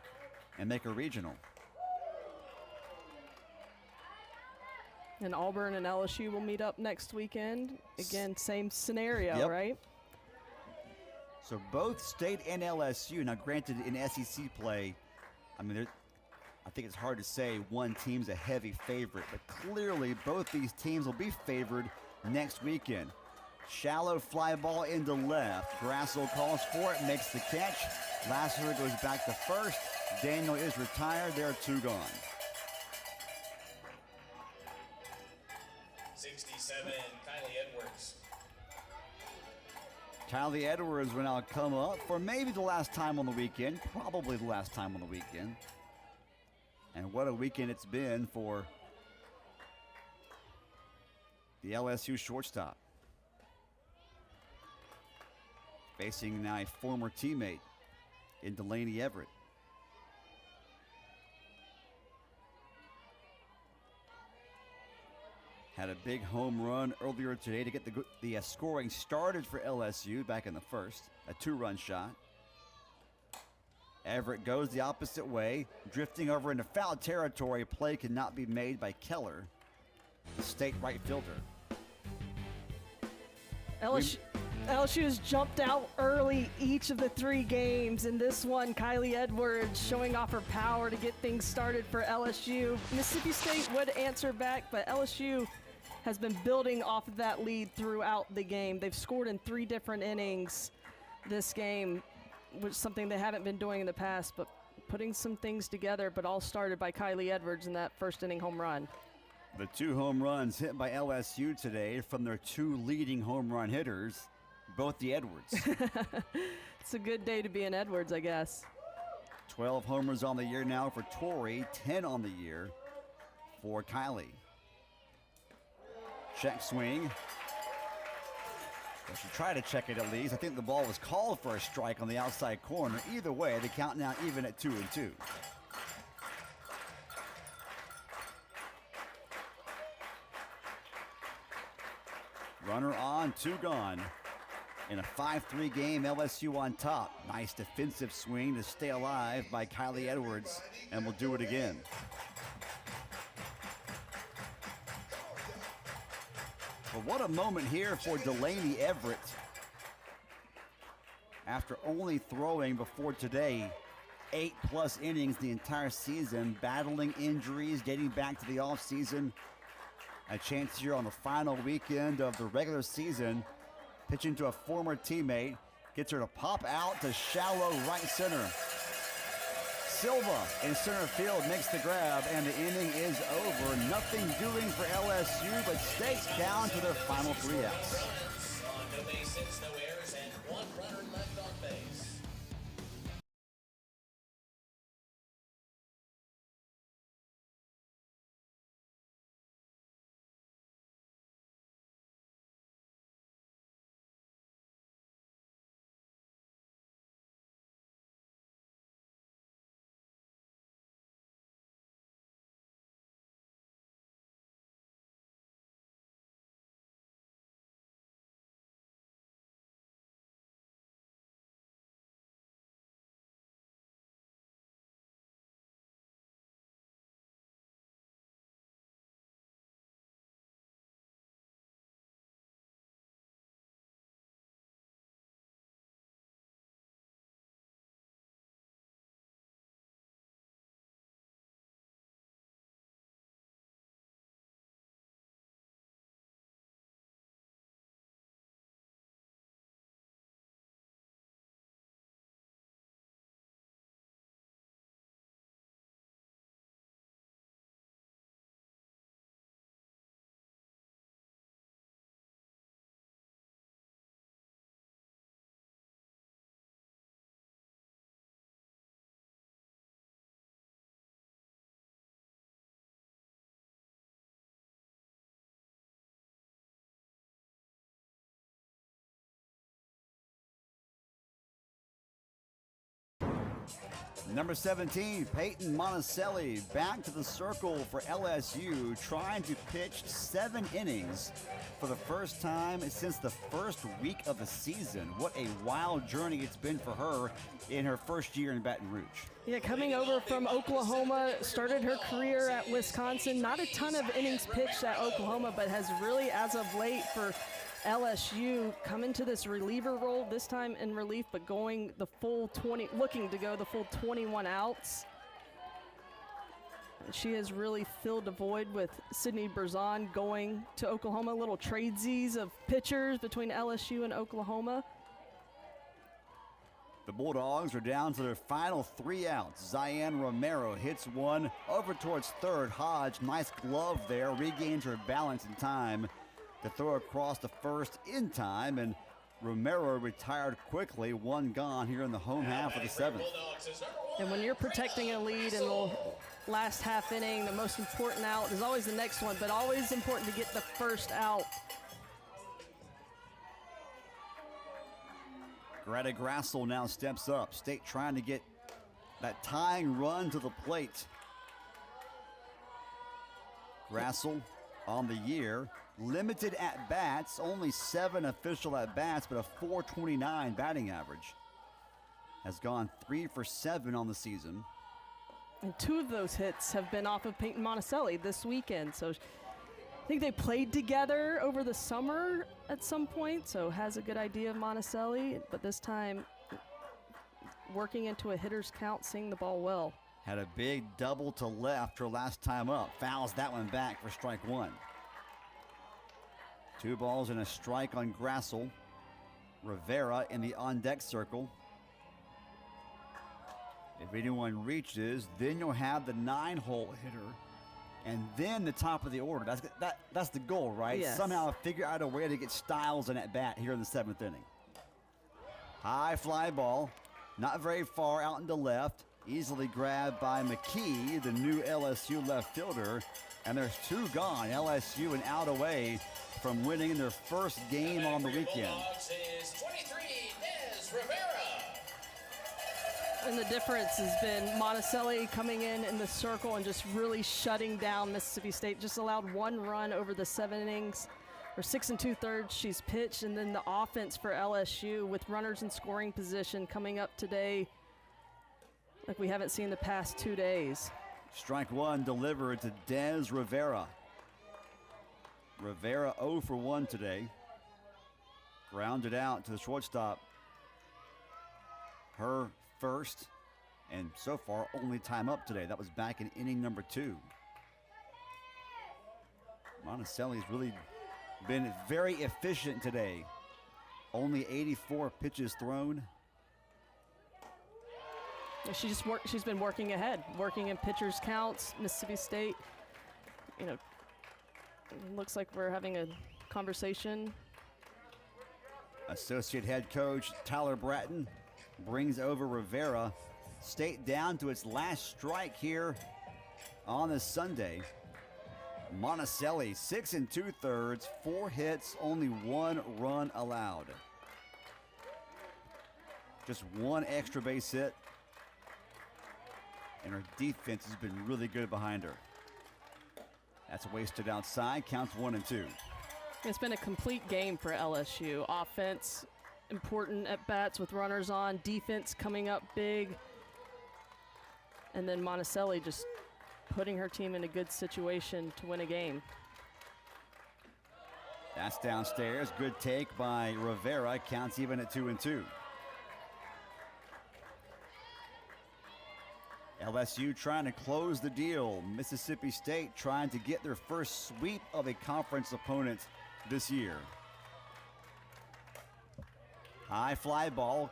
and make a regional. And Auburn and LSU will meet up next weekend. Again, same scenario, right? So both State and LSU, now granted in SEC play, I mean, I think it's hard to say one team's a heavy favorite, but clearly both these teams will be favored next weekend. Shallow fly ball into left. Grasso calls for it, makes the catch. Lassiter goes back to first. Daniel is retired. There are 2 gone. 67, Kylie Edwards. Kylie Edwards will now come up for maybe the last time on the weekend, probably the last time on the weekend. And what a weekend it's been for the LSU shortstop. Facing now a former teammate in Delaney Everett. Had a big home run earlier today to get the scoring started for LSU back in the first. A 2-run shot. Everett goes the opposite way, drifting over into foul territory. Play cannot be made by Keller, the state right fielder. LSU has jumped out early each of the 3 games. In this one, Kylie Edwards showing off her power to get things started for LSU. Mississippi State would answer back, but LSU has been building off of that lead throughout the game. They've scored in 3 different innings this game, which is something they haven't been doing in the past, but putting some things together, but all started by Kylie Edwards in that first inning home run. The 2 home runs hit by LSU today from their 2 leading home run hitters, both the Edwards. It's a good day to be an Edwards, I guess. 12 homers on the year now for Tori, 10 on the year for Kylie. Check swing. They should try to check it at least. I think the ball was called for a strike on the outside corner. Either way, the count now even at 2-2. Runner on, 2 gone. In a 5-3 game, LSU on top. Nice defensive swing to stay alive by Kylie Edwards, and we'll do it again. But what a moment here for Delaney Everett. After only throwing before today 8+ innings the entire season, battling injuries, getting back to the offseason. A chance here on the final weekend of the regular season, pitching to a former teammate, gets her to pop out to shallow right center. Silva in center field makes the grab, and the inning is over. Nothing doing for LSU, but State's down to their final 3 outs. No base hits, no errors, and 1 runner left on base. Number 17, Peyton Monticelli, back to the circle for LSU, trying to pitch 7 innings for the first time since the first week of the season. What a wild journey it's been for her in her first year in Baton Rouge. Yeah, coming over from Oklahoma, started her career at Wisconsin. Not a ton of innings pitched at Oklahoma, but has really, as of late, for LSU come into this reliever role, this time in relief, but going the full 20, looking to go the full 21 outs. She has really filled the void with Sydney Berzon going to Oklahoma. Little tradesies of pitchers between LSU and Oklahoma. The Bulldogs are down to their final 3 outs. Zion Romero hits one over towards third. Hodge, nice glove there, regains her balance in time to throw across the first in time, and Romero retired quickly, one gone here in the home half of the 7th. And when you're protecting a lead in the last half inning, the most important out is always the next one, but always important to get the first out. Greta Grassel now steps up. State trying to get that tying run to the plate. Grassel on the year, limited at-bats, only 7 official at-bats, but a .429 batting average. Has gone 3 for 7 on the season. And 2 of those hits have been off of Peyton Monticelli this weekend. So I think they played together over the summer at some point, so has a good idea of Monticelli, but this time working into a hitter's count, seeing the ball well. Had a big double to left her last time up. Fouls that one back for strike 1. 2 balls and a strike on Grassel. Rivera in the on-deck circle. If anyone reaches, then you'll have the 9-hole hitter, and then the top of the order. That's the goal, right? Yes. Somehow figure out a way to get Styles in at bat here in the 7th inning. High fly ball, not very far out into left. Easily grabbed by McKee, the new LSU left fielder. And there's 2 gone. LSU an out away from winning their first game on the weekend. Is 23, Nez Rivera. And the difference has been Monticelli coming in the circle and just really shutting down Mississippi State. Just allowed 1 run over the 7 innings, or 6 2/3 she's pitched. And then the offense for LSU with runners in scoring position coming up today like we haven't seen the past 2 days. Strike 1 delivered to Dez Rivera. Rivera 0 for 1 today. Grounded out to the shortstop. Her first, and so far only time up today. That was back in inning number 2. Monticelli's really been very efficient today. Only 84 pitches thrown. She's been working ahead, working in pitchers counts. Mississippi State, you know, it looks like we're having a conversation. Associate head coach Tyler Bratton brings over Rivera. State down to its last strike here on this Sunday. Monticelli 6 2/3, 4 hits, only 1 run allowed. Just 1 extra base hit. And her defense has been really good behind her. That's wasted outside, counts 1 and 2. It's been a complete game for LSU. Offense, important at bats with runners on. Defense coming up big. And then Monticelli just putting her team in a good situation to win a game. That's downstairs. Good take by Rivera. Counts even at 2 and 2. LSU trying to close the deal. Mississippi State trying to get their first sweep of a conference opponent this year. High fly ball,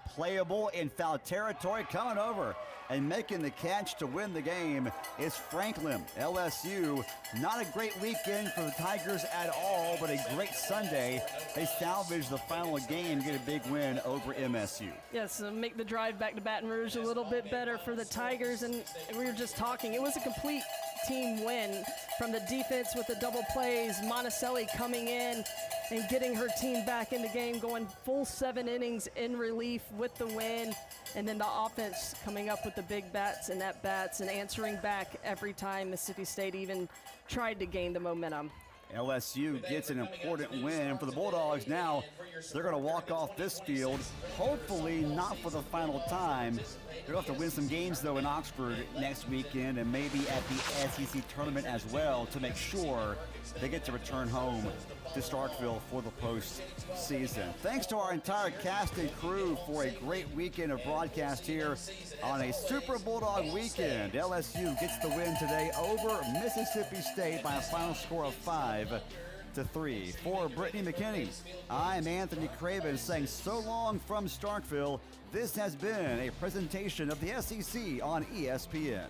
playable in foul territory, coming over and making the catch to win the game is Franklin. LSU, not a great weekend for the Tigers at all, but a great Sunday. They salvage the final game, get a big win over MSU. Yes, make the drive back to Baton Rouge a little bit better for the Tigers. And we were just talking, it was a complete team win from the defense with the double plays. Monticelli coming in and getting her team back in the game, going full 7 innings in relief with the win. And then the offense coming up with the big bats and at-bats and answering back every time Mississippi State even tried to gain the momentum. LSU gets an important win for the Bulldogs. Now they're going to walk off this field, hopefully not for the final time. They'll have to win some games, though, in Oxford next weekend and maybe at the SEC tournament as well to make sure they get to return home to Starkville for the postseason. Thanks to our entire cast and crew for a great weekend of broadcast here on a Super Bulldog weekend. LSU gets the win today over Mississippi State by a final score of 5-3. For Brittany McKinney, I'm Anthony Craven saying so long from Starkville. This has been a presentation of the SEC on ESPN.